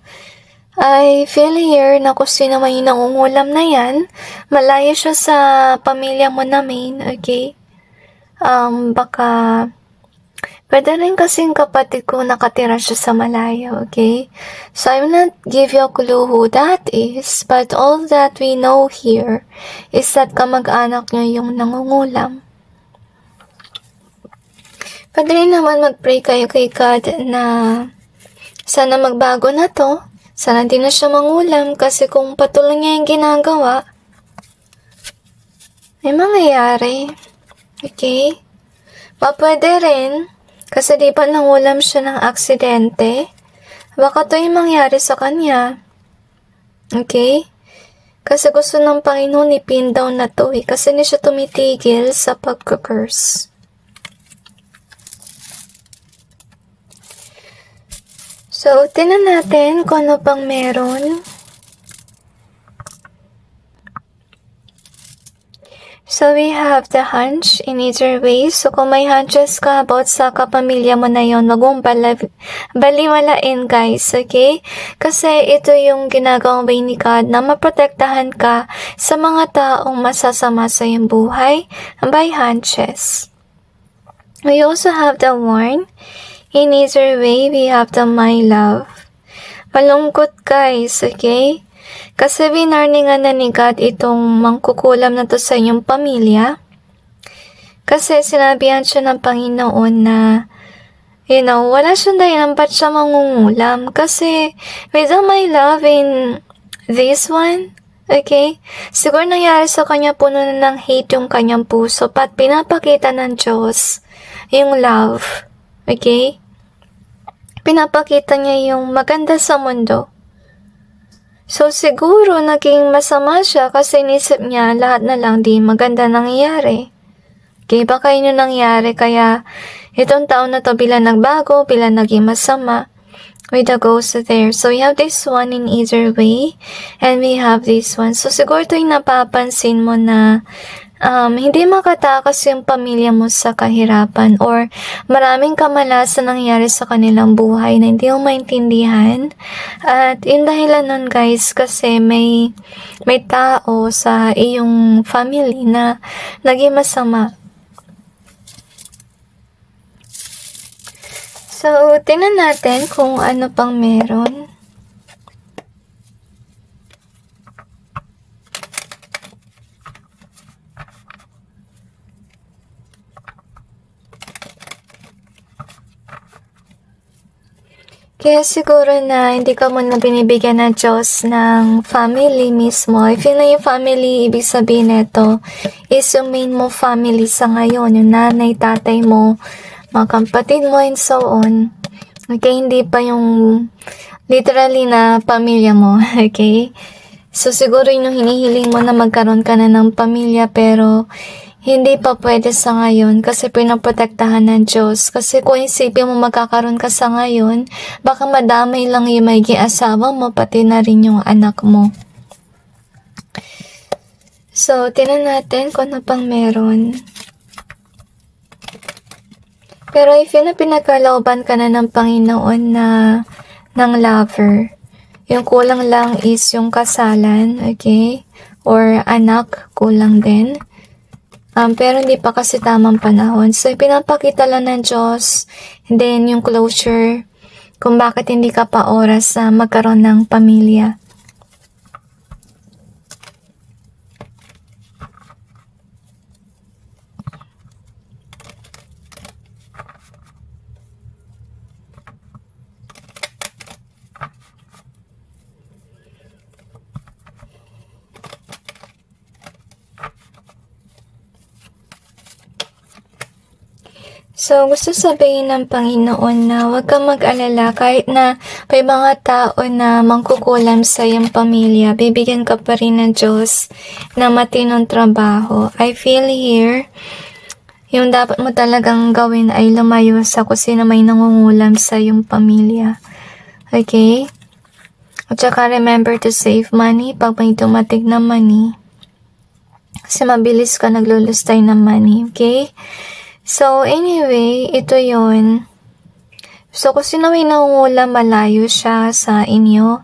I feel here na kung sino may nangungulam na yan, malayo siya sa pamilya mo na main, okay? Baka, pwede rin kasing kapatid ko nakatira siya sa malayo, okay? So, I will not give you a clue who that is, but all that we know here is that kamag-anak niya yung nangungulam. Pwede rin naman mag-pray kayo kay God na sana magbago na to. Sana hindi na siya mangulam kasi kung patuloy niya yung ginagawa, may mangyayari. Okay? Pwede rin kasi di ba nangulam siya ng aksidente? Baka to yung mangyari sa kanya. Okay? Kasi gusto ng Panginoon ipin down na to kasi hindi siya tumitigil sa pagka-curse. So, tingnan natin kung ano pang meron. So, we have the hunch in either way. So, kung may hunches ka about sa kapamilya mo na yun, wag mong baliwalain, guys, okay? Kasi ito yung ginagawang way ni God na maprotektahan ka sa mga taong masasama sa iyong buhay by hunches. We also have the warn. In either way, we have the my love. Malungkot, guys, okay? Kasi winarningan na ni God itong mangkukulam na to sa inyong pamilya. Kasi sinabihan siya ng Panginoon na, wala siyang dahilan ba't siya mangungulam. Kasi with the my love in this one, okay? Siguro nangyari sa kanya puno na ng hate yung kanyang puso at pinapakita ng Diyos yung love, okay? Pinapakita niya yung maganda sa mundo. So, siguro naging masama siya kasi inisip niya lahat na lang di maganda nangyayari. Okay, baka yun yung nangyari kaya itong taon na to bila nagbago, bila naging masama with the ghost there. So, we have this one in either way and we have this one. So, siguro ito yung napapansin mo na hindi makatakas yung pamilya mo sa kahirapan or maraming kamalasan nangyari sa kanilang buhay na hindi mo maintindihan. At yung dahilan nun, guys, kasi may tao sa iyong family na naging masama. So, tingnan natin kung ano pang meron. Kaya siguro na hindi ka muna binibigyan ng Diyos ng family mismo. I feel na yung family, ibig sabihin nito, is yung main mo family sa ngayon. Yung nanay, tatay mo, mga kapatid mo, and so on. Okay, hindi pa yung literally na pamilya mo. Okay? So, siguro yung hinihiling mo na magkaroon ka na ng pamilya, pero hindi pa pwede sa ngayon kasi pinaprotektahan ng Diyos. Kasi kung isipin mo magkakaroon ka sa ngayon, baka madamay lang yung magiging asawa mo, pati na rin yung anak mo. So, tingnan natin kung ano pang meron. Pero if yun na pinagkalooban ka na ng Panginoon na ng lover, yung kulang lang is yung kasalan, okay? Or anak, kulang din. Pero hindi pa kasi tamang panahon. So, pinapakita lang ng Diyos, and then yung closure, kung bakit hindi ka pa oras na magkaroon ng pamilya. So, gusto sabihin ng Panginoon na huwag kang mag-alala kahit na may mga tao na mangkukulam sa iyong pamilya, bibigyan ka pa rin ng Diyos na matinong trabaho. I feel here, yung dapat mo talagang gawin ay lumayo sa kung sino may nangungulam sa iyong pamilya. Okay? At saka remember to save money pag may dumating na money. Kasi mabilis ka naglulustay ng money. Okay? So, anyway, ito yon. So, kung sino may nangungulam, malayo siya sa inyo.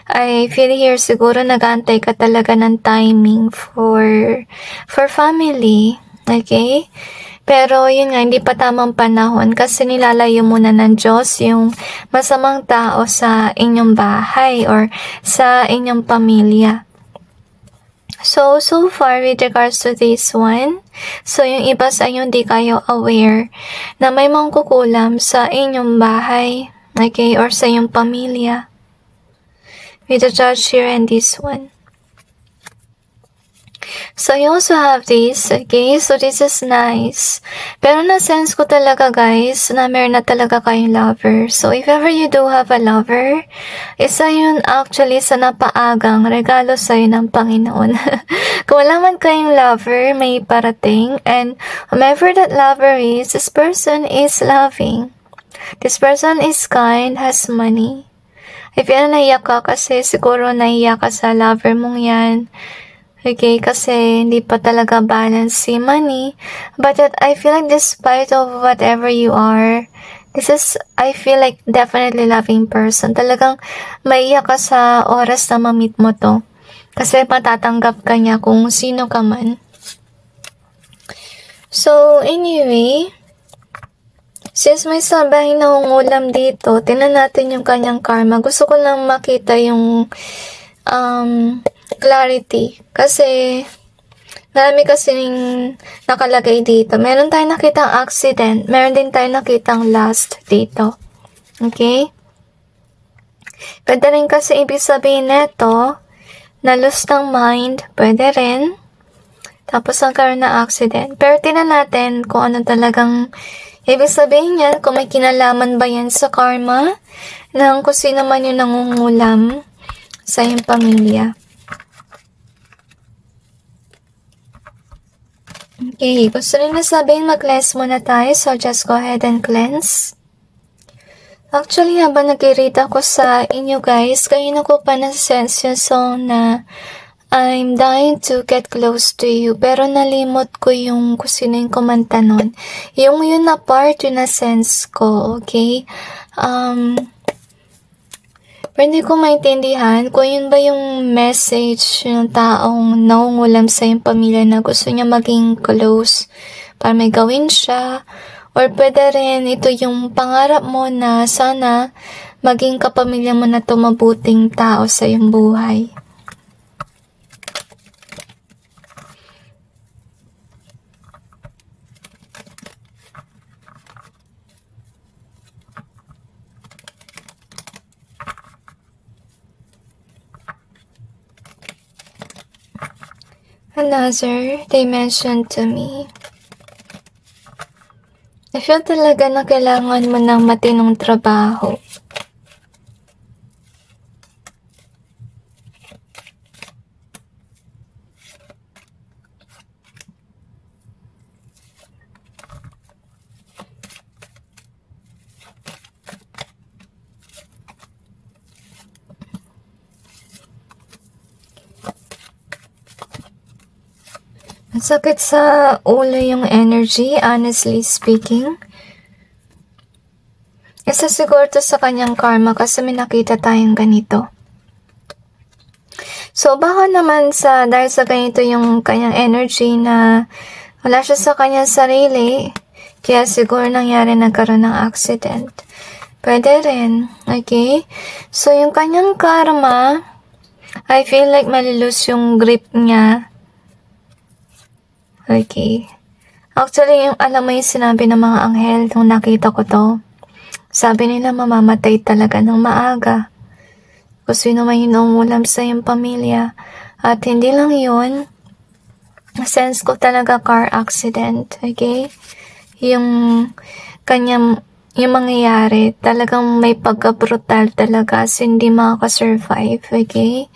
I feel here, siguro nag-aantay ka talaga ng timing for family. Okay? Pero, yun nga, hindi pa tamang panahon kasi nilalayo muna ng Diyos yung masamang tao sa inyong bahay or sa inyong pamilya. So far with regards to this one, so yung iba sa inyo hindi kayo aware na may mangkukulam sa inyong bahay, okay, or sa inyong pamilya. With the judge here and this one. So you also have this, okay, so this is nice. Pero na-sense ko talaga guys, na meron na talaga kayong lover. So if ever you do have a lover, isa yun actually sa napaagang regalo sa'yo ng Panginoon. Kung wala man kayong lover, may parating. And whomever that lover is, this person is loving. This person is kind, has money. If yan naiyak ka kasi siguro naiyak ka sa lover mong yan. Okay, kasi hindi pa talaga balance si money. But yet, I feel like despite of whatever you are, this is, I feel like definitely loving person. Talagang maiyak ka sa oras na ma-meet mo to. Kasi matatanggap ka niya kung sino ka man. So, anyway, since may sabay nangungulam dito, tingnan natin yung kanyang karma. Gusto ko lang makita yung, clarity. Kasi, marami kasing nakalagay dito. Meron tayong nakitang accident. Meron din tayong nakitang lost dito. Okay? Pwede rin kasi ibig sabihin neto, na lost ng mind. Pwede rin. Tapos nagkaroon na accident. Pero tingnan natin kung ano talagang ibig sabihin yan. Kung may kinalaman ba yan sa karma ng kung sino man yung nangungulam sa iyong pamilya. Okay, gusto rin na sabihin mag-cleanse muna tayo, so just go ahead and cleanse. Actually, habang nag-read ako sa inyo guys, kanina ko pa na-sense yung song na I'm dying to get close to you, pero nalimot ko yung kung sino yung kumanta nun. Yung yun na part, yun na sense ko, okay? Pero hindi ko maintindihan kung yun ba yung message ng taong nangungulam sa yung pamilya na gusto niya maging close para may gawin siya. Or pwede rin ito yung pangarap mo na sana maging kapamilya mo na to mabuting tao sa iyong buhay. Another, they mentioned to me, I feel talaga na kailangan mo ng matinong trabaho. Ang sakit sa ulo yung energy, honestly speaking. Isa siguro to sa kanyang karma kasi may nakita tayong ganito. So, baka naman dahil sa ganito yung kanyang energy na Wala siya sa kanyang sarili, kaya siguro nagkaroon ng accident. Pwede rin, okay? So, yung kanyang karma, I feel like malilose yung grip niya. Okay. Actually, alam mo yung sinabi ng mga anghel nung nakita ko to. Sabi nila mamamatay talaga ng maaga. Kung sino man yung umulam sa iyong pamilya. At hindi lang yun, sense ko talaga car accident, okay? Yung mangyayari, talagang may pagka-brutal talaga, so hindi makaka-survive, okay?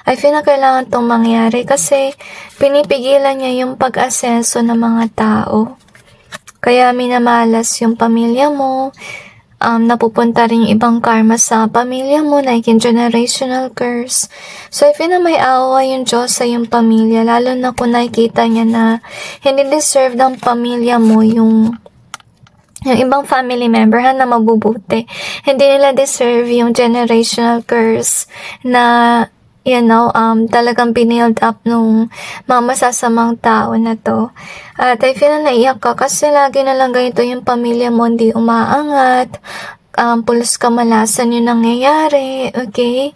I feel na kailangan itong mangyari kasi pinipigilan niya yung pag-asenso ng mga tao. Kaya minamalas yung pamilya mo, napupunta rin yung ibang karma sa pamilya mo, like yung generational curse. So, I feel na may awa yung Diyos sa yung pamilya, lalo na kung nakikita niya na hindi deserve ng pamilya mo yung ibang family member na mabubuti. Hindi nila deserve yung generational curse na, talagang binild up nung mga masasamang tao na to. At I feel na naiyak ka kasi lagi na lang ganito yung pamilya mo, hindi umaangat, pulos kamalasan yung nangyayari, okay?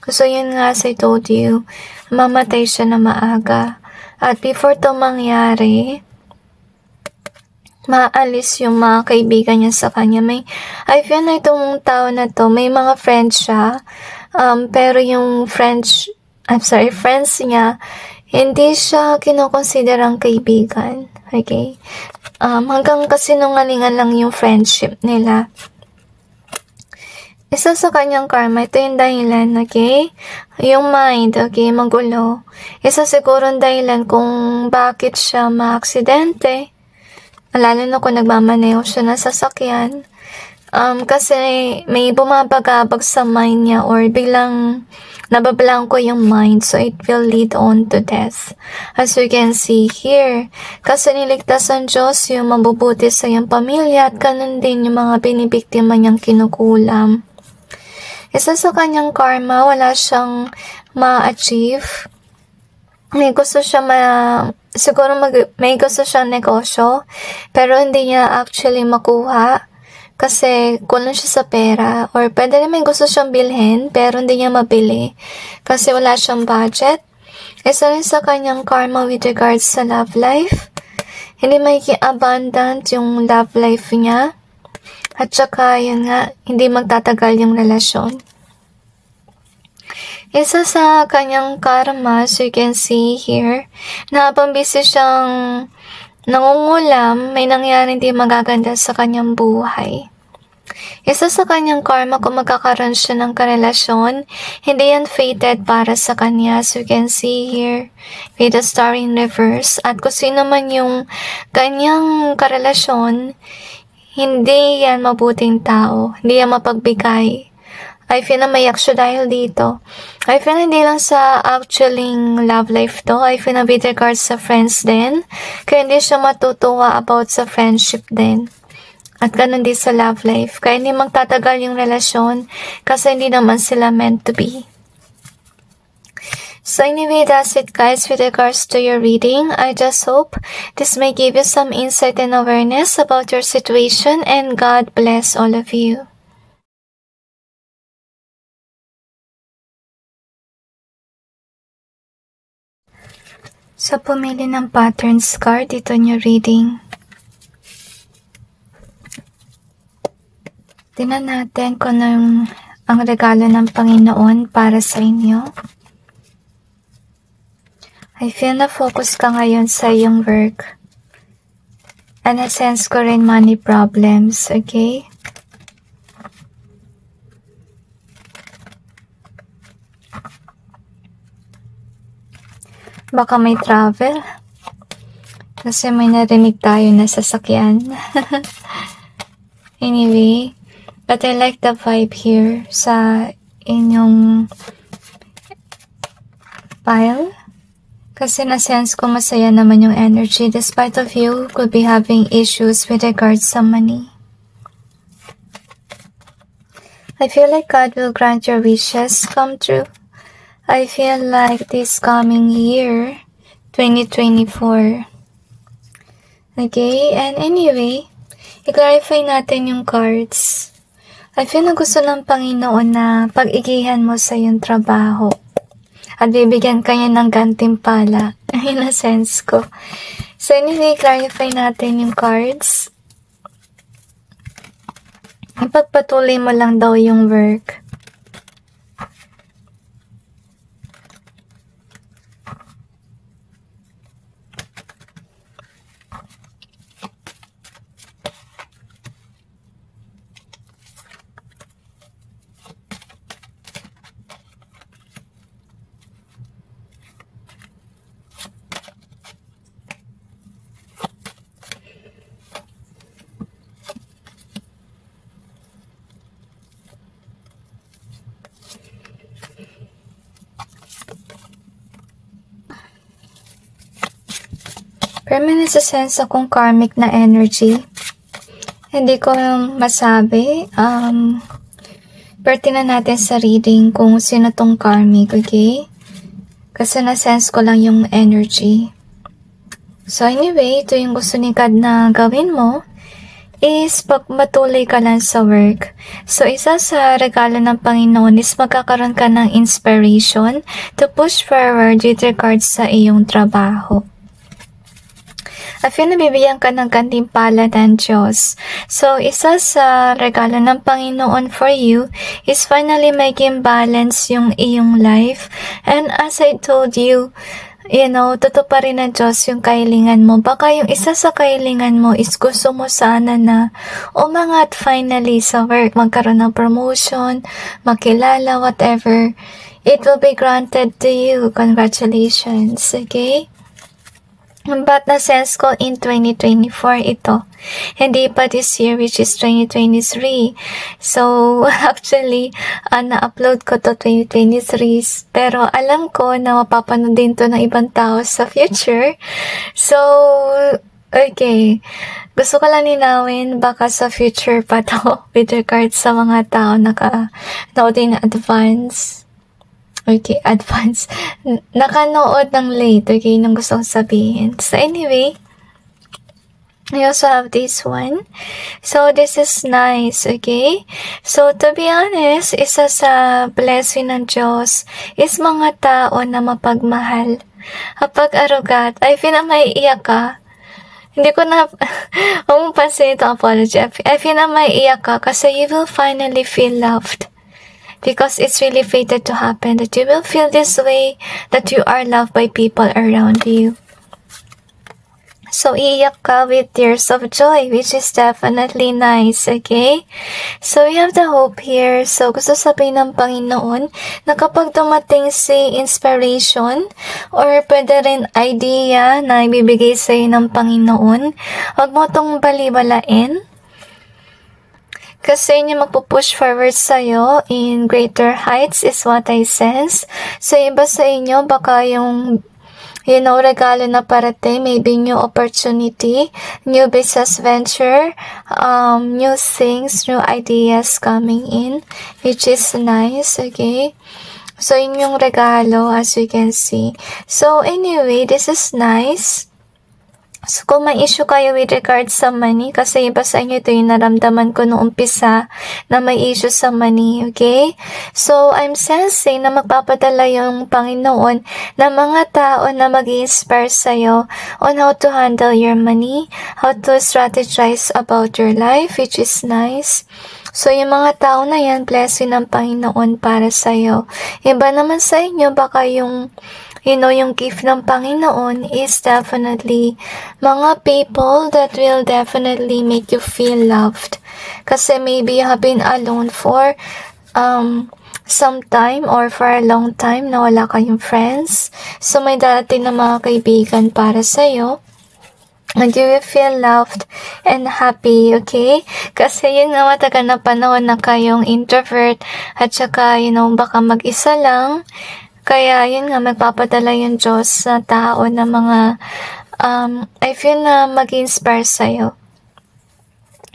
So, yun nga, as I told you, mamatay siya na maaga. At before to mangyari, maalis yung mga kaibigan niya sa kanya. I feel na itong tao na to, may mga friends siya, pero yung friends niya, hindi siya kinokonsiderang kaibigan, okay? Hanggang kasinungalingan lang yung friendship nila. Isa sa kanyang karma, ito yung dahilan, okay? Yung mind, okay, magulo. Isa siguro dahilan kung bakit siya maaksidente. Lalo na kung nagmamaneho siya na sasakyan. Kasi may bumabagabag sa mind niya or biglang nabablanko yung mind, so it will lead on to death. As you can see here, kasi niligtas ng Diyos yung mabubuti sa iyong pamilya at ganun din yung mga binibiktima niyang kinukulam. Isa sa kanyang karma, wala siyang ma-achieve. May gusto siya may gusto siyang negosyo, pero hindi niya actually makuha kasi kulang siya sa pera, or pwede naman gusto siyang bilhin pero hindi niya mabili kasi wala siyang budget. Isa rin sa kanyang karma with regards sa love life, hindi magiging abundant yung love life niya, at saka yun nga, hindi magtatagal yung relasyon. Isa sa kanyang karma, so you can see here, na habang busy siyang nangungulam, may nangyari hindi magaganda sa kanyang buhay. Isa sa kanyang karma, kung magkakaroon siya ng karelasyon, hindi yan fated para sa kanya. So you can see here, with the star in reverse. At kung sino man yung kanyang karelasyon, hindi yan mabuting tao, hindi yan mapagbigay. I feel na maiyak siya dahil dito. I feel na hindi lang sa actually love life to. I feel na with regards sa friends din. Kaya hindi siya matutuwa about sa friendship din. At ganun din sa love life. Kaya hindi magtatagal yung relasyon kasi hindi naman sila meant to be. So anyway, that's it guys with regards to your reading. I just hope this may give you some insight and awareness about your situation, and God bless all of you. Sa pumili ng patterns card dito nyo reading, tingnan natin kung ang regalo ng Panginoon para sa inyo. I feel na focus ka ngayon sa iyong work. And na-sense ko rin money problems, okay? Baka may travel. Kasi may narinig tayo na sasakyan. Anyway, but I like the vibe here sa inyong pile. Kasi na-sense ko masaya naman yung energy despite of you could be having issues with regards sa money. I feel like God will grant your wishes come true. I feel like this coming year, 2024, Okay, and anyway, i-clarify natin yung cards. I feel na gusto ng Panginoon na pag-igihan mo sa iyong trabaho. At bibigyan kanya ng gantimpala. Ayun na sense ko. So anyway, clarify natin yung cards. Ipagpatuloy mo lang daw yung work. Pero may nasa-sense akong karmic na energy. Hindi ko masabi. Pero tingnan natin sa reading kung sino tong karmic, okay? Kasi na-sense ko lang yung energy. So anyway, ito yung gusto ni God na gawin mo is pagmatuloy ka lang sa work. So isa sa regalo ng Panginoon is magkakaroon ka ng inspiration to push forward with regards sa iyong trabaho. I feel na bibigyan ka ng gantimpala ng Diyos. So, isa sa regalo ng Panginoon for you is finally making balance yung iyong life. And as I told you, tutuparin ng Diyos yung kahilingan mo. Baka yung isa sa kahilingan mo is gusto mo sana na umangat finally sa work, magkaroon ng promotion, makilala, whatever. It will be granted to you. Congratulations, okay? But na-sense ko in 2024 ito. Hindi pa this year, which is 2023. So, actually, na-upload ko to 2023. Pero alam ko na mapapanood din to ng ibang tao sa future. So, okay. Gusto ko lang linawin, baka sa future pa to with regards sa mga tao naka-nood in advance. Okay, advance. Nakanood ng late, okay, nung gusto kong sabihin. So anyway, I also have this one. So this is nice, okay? So to be honest, isa sa blessing ng Diyos is mga tao na mapagmahal. Kapag arugat, I feel na may iyak ka. Hindi ko na, huwag mong pansin ito, apology. I feel na may iyak ka kasi you will finally feel loved. Because it's really fated to happen that you will feel this way, that you are loved by people around you. So, iiyak ka with tears of joy, which is definitely nice, okay? So, we have the hope here. So, gusto sabihin ng Panginoon na kapag dumating si inspiration or pwede rin idea na ibibigay sa'yo ng Panginoon, huwag mo itong baliwalain. Kasi yun yung magpupush forward sa'yo in greater heights is what I sense. So, iba sa inyo, baka yung, regalo na parating, maybe new opportunity, new business venture, new things, new ideas coming in, which is nice, okay? So, yun yung regalo, as you can see. So, anyway, this is nice. So, kung may issue kayo with regards sa money, kasi iba sa inyo ito yung naramdaman ko noong umpisa na may issue sa money, okay? So, I'm sensing na magpapadala yung Panginoon na mga tao na mag-i-inspire sa'yo on how to handle your money, how to strategize about your life, which is nice. So, yung mga tao na yan, blessing ng Panginoon para sa'yo. Iba naman sa inyo, baka yung yung gift ng Panginoon is definitely mga people that will definitely make you feel loved. Kasi maybe you have been alone for some time or for a long time na wala kayong friends. So, may darating na mga kaibigan para sa'yo. And you will feel loved and happy, okay? Kasi yun nga matagal na panahon na kayong introvert at saka, baka mag-isa lang. Kaya, yun nga, magpapadala yung Diyos sa tao na mga, I feel na mag-inspire sa'yo.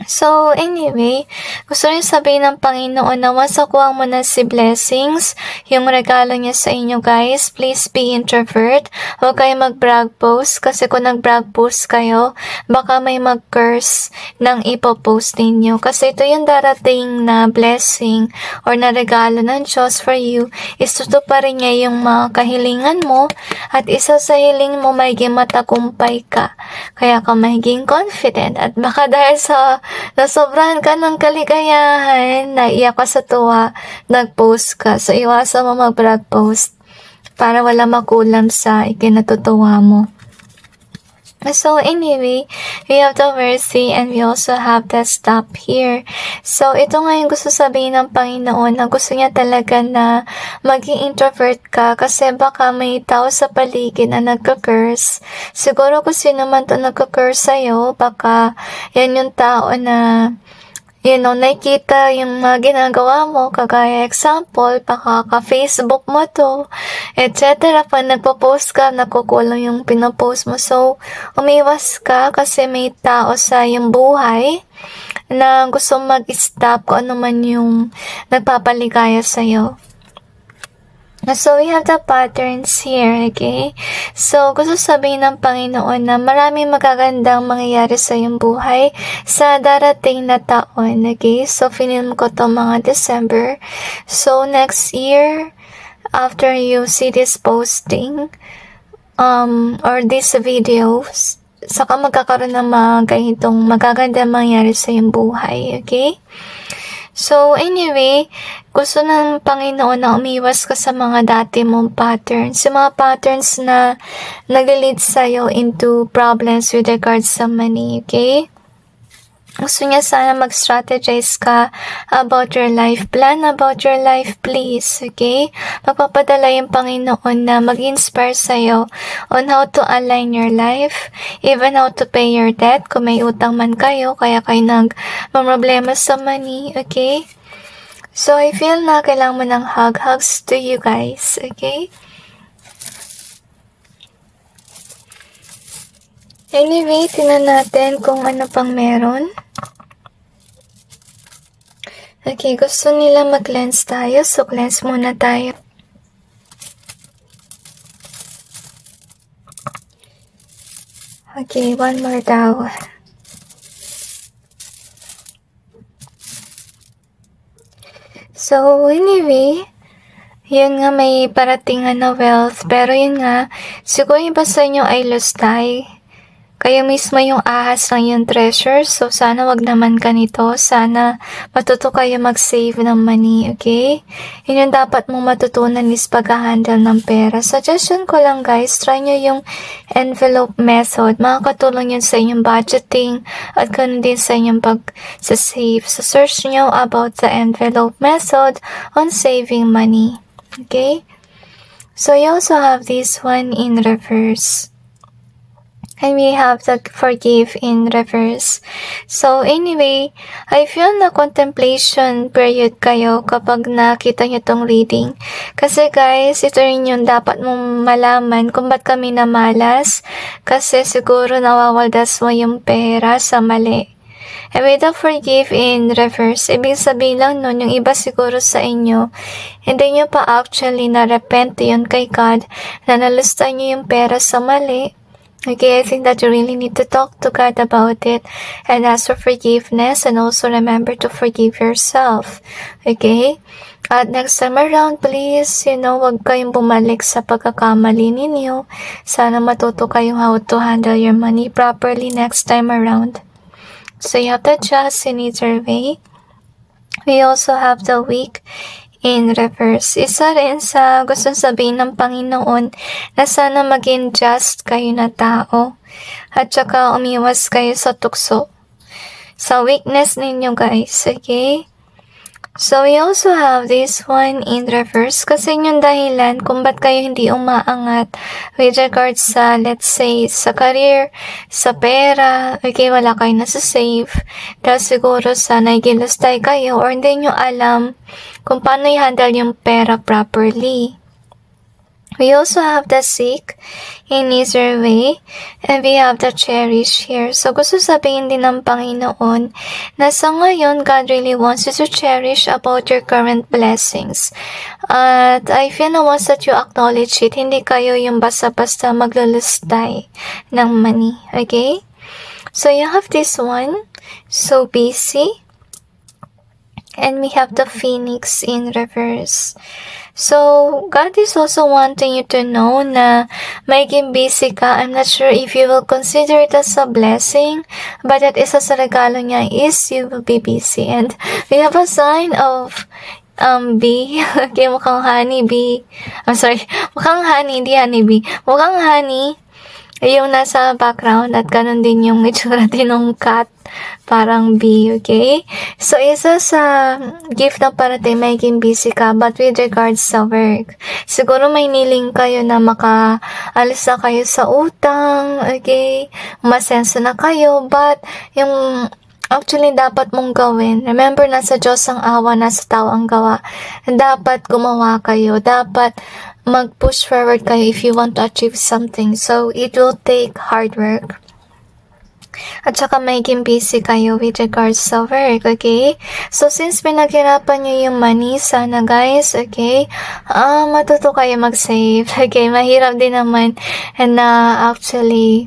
So, anyway, gusto rin sabihin ng Panginoon na once nakuha mo na si blessings, yung regalo niya sa inyo guys, please be introvert. Huwag kayo mag-brag post kasi kung nag-brag post kayo, baka may mag-curse ng ipopost ninyo. Kasi ito yung darating na blessing or na regalo ng Diyos for you, is tutuparin niya yung mga kahilingan mo at isa sa hiling mo magiging matagumpay ka. Kaya ka magiging confident at baka dahil sa nasobrahan ka ng kaligayahan, naiyak ka sa tuwa, nag-post ka. So, iwasan mo mag-brag post para wala makulam sa ikinatutuwa mo. So, anyway, we have the mercy and we also have the stop here. So, ito nga yung gusto sabihin ng Panginoon na gusto niya talaga na maging introvert ka kasi baka may tao sa paligid na nagka-curse. Siguro kung sino man to nagka-curse sa'yo, baka yan yung tao na nakikita yung mga ginagawa mo, kagaya example, baka ka-Facebook mo to, etc. Pag nagpo-post ka, nakukulang yung pinopost mo. So, umiwas ka kasi may tao sa yung buhay na gusto mag-stop kung ano man yung nagpapaligaya sa'yo. So, we have the patterns here, okay? So, gusto sabihin ng Panginoon na maraming magagandang mangyayari sa iyong buhay sa darating na taon, okay? So, film ko to mga December. So, next year, after you see this posting, or these videos, saka magkakaroon ng mga ganitong magagandang mangyayari sa iyong buhay, okay? So, anyway, gusto ng Panginoon na umiwas ka sa mga dati mong patterns. Yung mga patterns na nag-lead sa'yo into problems with regards sa money, okay? Gusto niya sana mag-strategize ka about your life plan, about your life please, okay? Magpapadala yung Panginoon na mag-inspire sa'yo on how to align your life, even how to pay your debt, kung may utang man kayo, kaya kayo nag-problema sa money, okay? So, I feel na kailangan mo ng hugs to you guys, okay? Anyway, tingnan natin kung ano pang meron. Okay, gusto nila mag-cleanse tayo. So, cleanse muna tayo. Okay, one more daw. So, anyway, yun nga may parating na wealth. Pero yun nga, siguro iba sa inyo ay lustay. Kayo mismo yung ahas ng yung treasure. So, sana wag naman ganito. Sana matuto kayo mag-save ng money, okay? Yun yung dapat mong matutunan is pag-handle ng pera. Suggestion ko lang guys, try nyo yung envelope method. Makakatulong yun sa inyong budgeting at ganun din sa inyong pag-save. So, search nyo about the envelope method on saving money, okay? So, you also have this one in reverse. And we have the forgive in reverse. So, anyway, I feel na contemplation period kayo kapag nakita nyo tong reading. Kasi guys, ito rin yung dapat mong malaman kung ba't kami namalas. Kasi siguro nawawaldas mo yung pera sa mali. And with the forgive in reverse, ibig sabihin lang nun, yung iba siguro sa inyo, hindi nyo pa actually na-repent yun kay God na nalustan nyo yung pera sa mali. Okay, I think that you really need to talk to God about it and ask for forgiveness and also remember to forgive yourself. Okay? At next time around, please, wag kayong bumalik sa pagkakamali ninyo. Sana matuto kayong how to handle your money properly next time around. So you have the just in either way. We also have the weak in reverse. Isa rin sa gustong sabihin ng Panginoon na sana maging just kayo na tao at saka umiwas kayo sa tukso. Sa weakness ninyo guys, okay? So, we also have this one in reverse kasi yung dahilan kung ba't kayo hindi umaangat with regards sa, let's say, sa career, sa pera, okay, wala kayo nasa-save, dahil siguro sa nagilustay kayo or hindi nyo alam kung paano i-handle yung pera properly. We also have the seek in easier way, and we have the cherish here. So, gusto sabihin din ng Panginoon na sa ngayon, God really wants you to cherish about your current blessings. At I feel na once that you acknowledge it, hindi kayo yung basta-basta maglalustay ng money. Okay? So, you have this one. So busy. And we have the phoenix in reverse. So, God is also wanting you to know na maging busy ka. I'm not sure if you will consider it as a blessing, but at isa sa regalo niya is you will be busy. And we have a sign of bee. Okay, mukhang honey bee. I'm sorry, mukhang honey, hindi honey bee. Mukhang honey yung nasa background at ganun din yung itsura din ng cat. Parang bee, okay? So, isa sa gift na parating, maging busy ka, but with regards sa work, siguro may niling kayo na makaalis na kayo sa utang, okay? Masenso na kayo, but yung actually dapat mong gawin, remember, nasa Diyos ang awa, nasa tao ang gawa. Dapat gumawa kayo, dapat mag-push forward kayo if you want to achieve something. So, it will take hard work. At saka maging busy kayo with regards sa work, okay? So, since pinaghirapan nyo yung money, sana guys, okay, matuto kayo mag-save, okay? Mahirap din naman and actually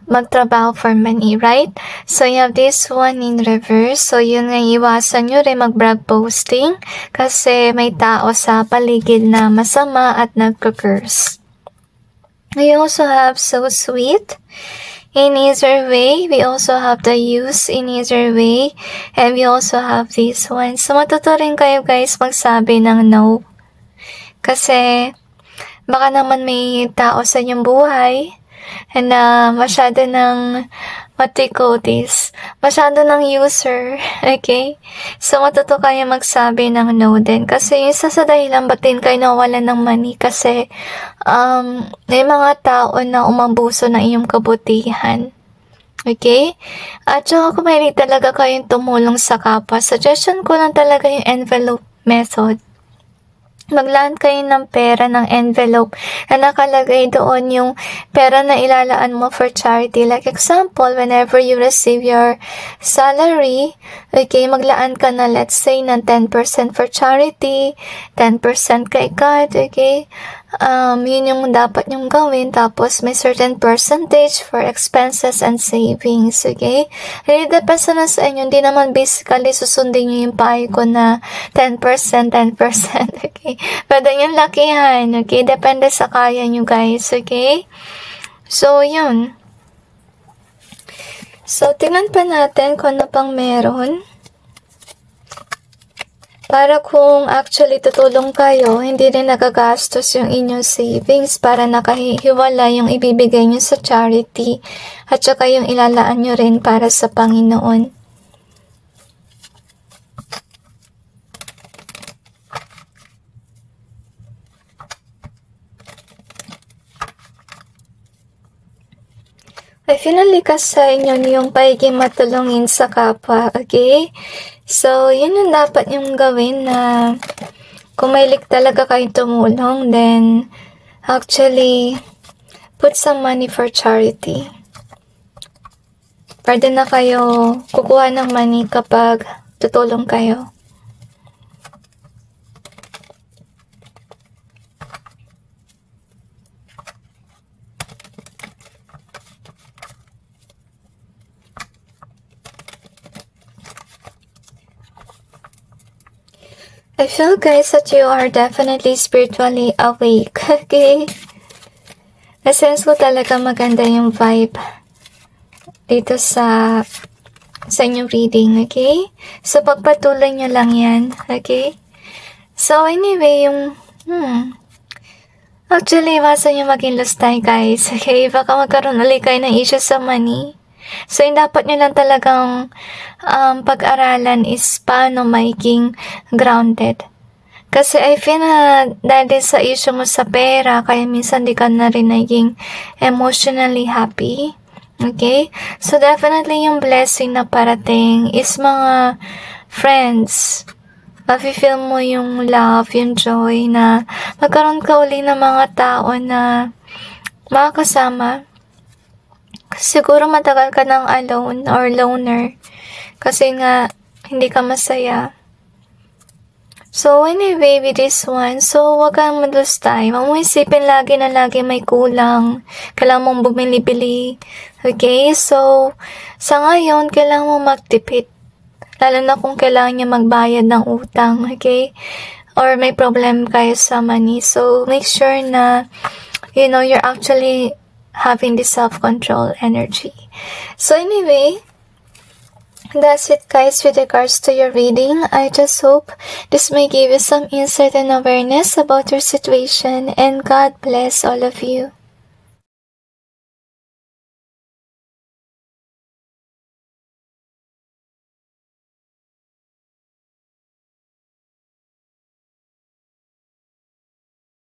magtrabaho for money, right? So, you have this one in reverse. So, yun nga, iwasan nyo rin mag-brag posting kasi may tao sa paligid na masama at nagka-curse. We also have so sweet. In easier way, we also have the use in easier way, and we also have this one. So, matuto rin kayo guys magsabi ng no. Kasi, baka naman may tao sa inyong buhay, and masyado ng, what do you call this? Masyado ng user, okay? So, matuto kayo magsabi ng no din. Kasi, isa sa dahilan ba't din kayo nawalan ng money? Kasi, may mga tao na umabuso ng iyong kabutihan. Okay? At saka kung may talaga kayong tumulong sa kapwa, suggestion ko lang talaga yung envelope method. Maglaan kayo ng pera ng envelope na nakalagay doon yung pera na ilalaan mo for charity. Like example, whenever you receive your salary, okay, maglaan ka na let's say ng 10% for charity, 10% kay God, okay? Yun yung dapat nyong gawin. Tapos, may certain percentage for expenses and savings, okay? Really, depends na sa inyo. Hindi naman basically susundin nyo yung payo ko na 10%, okay? Pwede yung lakihan, okay? Depende sa kaya nyo, guys, okay? So, yun. So, tingnan pa natin kung ano pang meron. Para kung actually tutulong kayo, hindi rin nagagastos yung inyong savings para nakahiwala yung ibibigay nyo sa charity at saka yung ilalaan nyo rin para sa Panginoon. I finally kas sa inyo yung pagiging matulungin sa kapwa, okay? So, yun yung dapat yung gawin na kung may talaga kayong tumulong, then actually put some money for charity. Pwede na kayo kukuha ng money kapag tutulong kayo. I feel guys that you are definitely spiritually awake, okay? Na-sense ko talaga maganda yung vibe dito sa inyong reading, okay? So, pagpatuloy nyo lang yan, okay? So, anyway, yung, actually, iwasan nyo maging lustay, guys, okay? Baka magkaroon ulit kayo ng issue sa money. So, yung dapat nyo lang talagang pag-aralan is paano maging grounded. Kasi I feel na dahil sa issue mo sa pera, kaya minsan di ka na rin naging emotionally happy. Okay? So, definitely yung blessing na parating is mga friends. mafe-feel mo yung love, yung joy na magkaroon ka uli ng mga tao na makakasama. Siguro matagal ka nang alone or loner kasi nga hindi ka masaya. So anyway, with this one, so wag kang mag-lose time. Huwag mo isipin lagi na lagi may kulang. Kailangan mong bumili-bili. Okay? So, sa ngayon, kailangan mo magtipid. Lalo na kung kailangan niya magbayad ng utang. Okay? Or may problem kayo sa money. So, make sure na, you're actually having the self-control energy. So anyway, that's it guys with regards to your reading. I just hope this may give you some insight and awareness about your situation, and God bless all of you.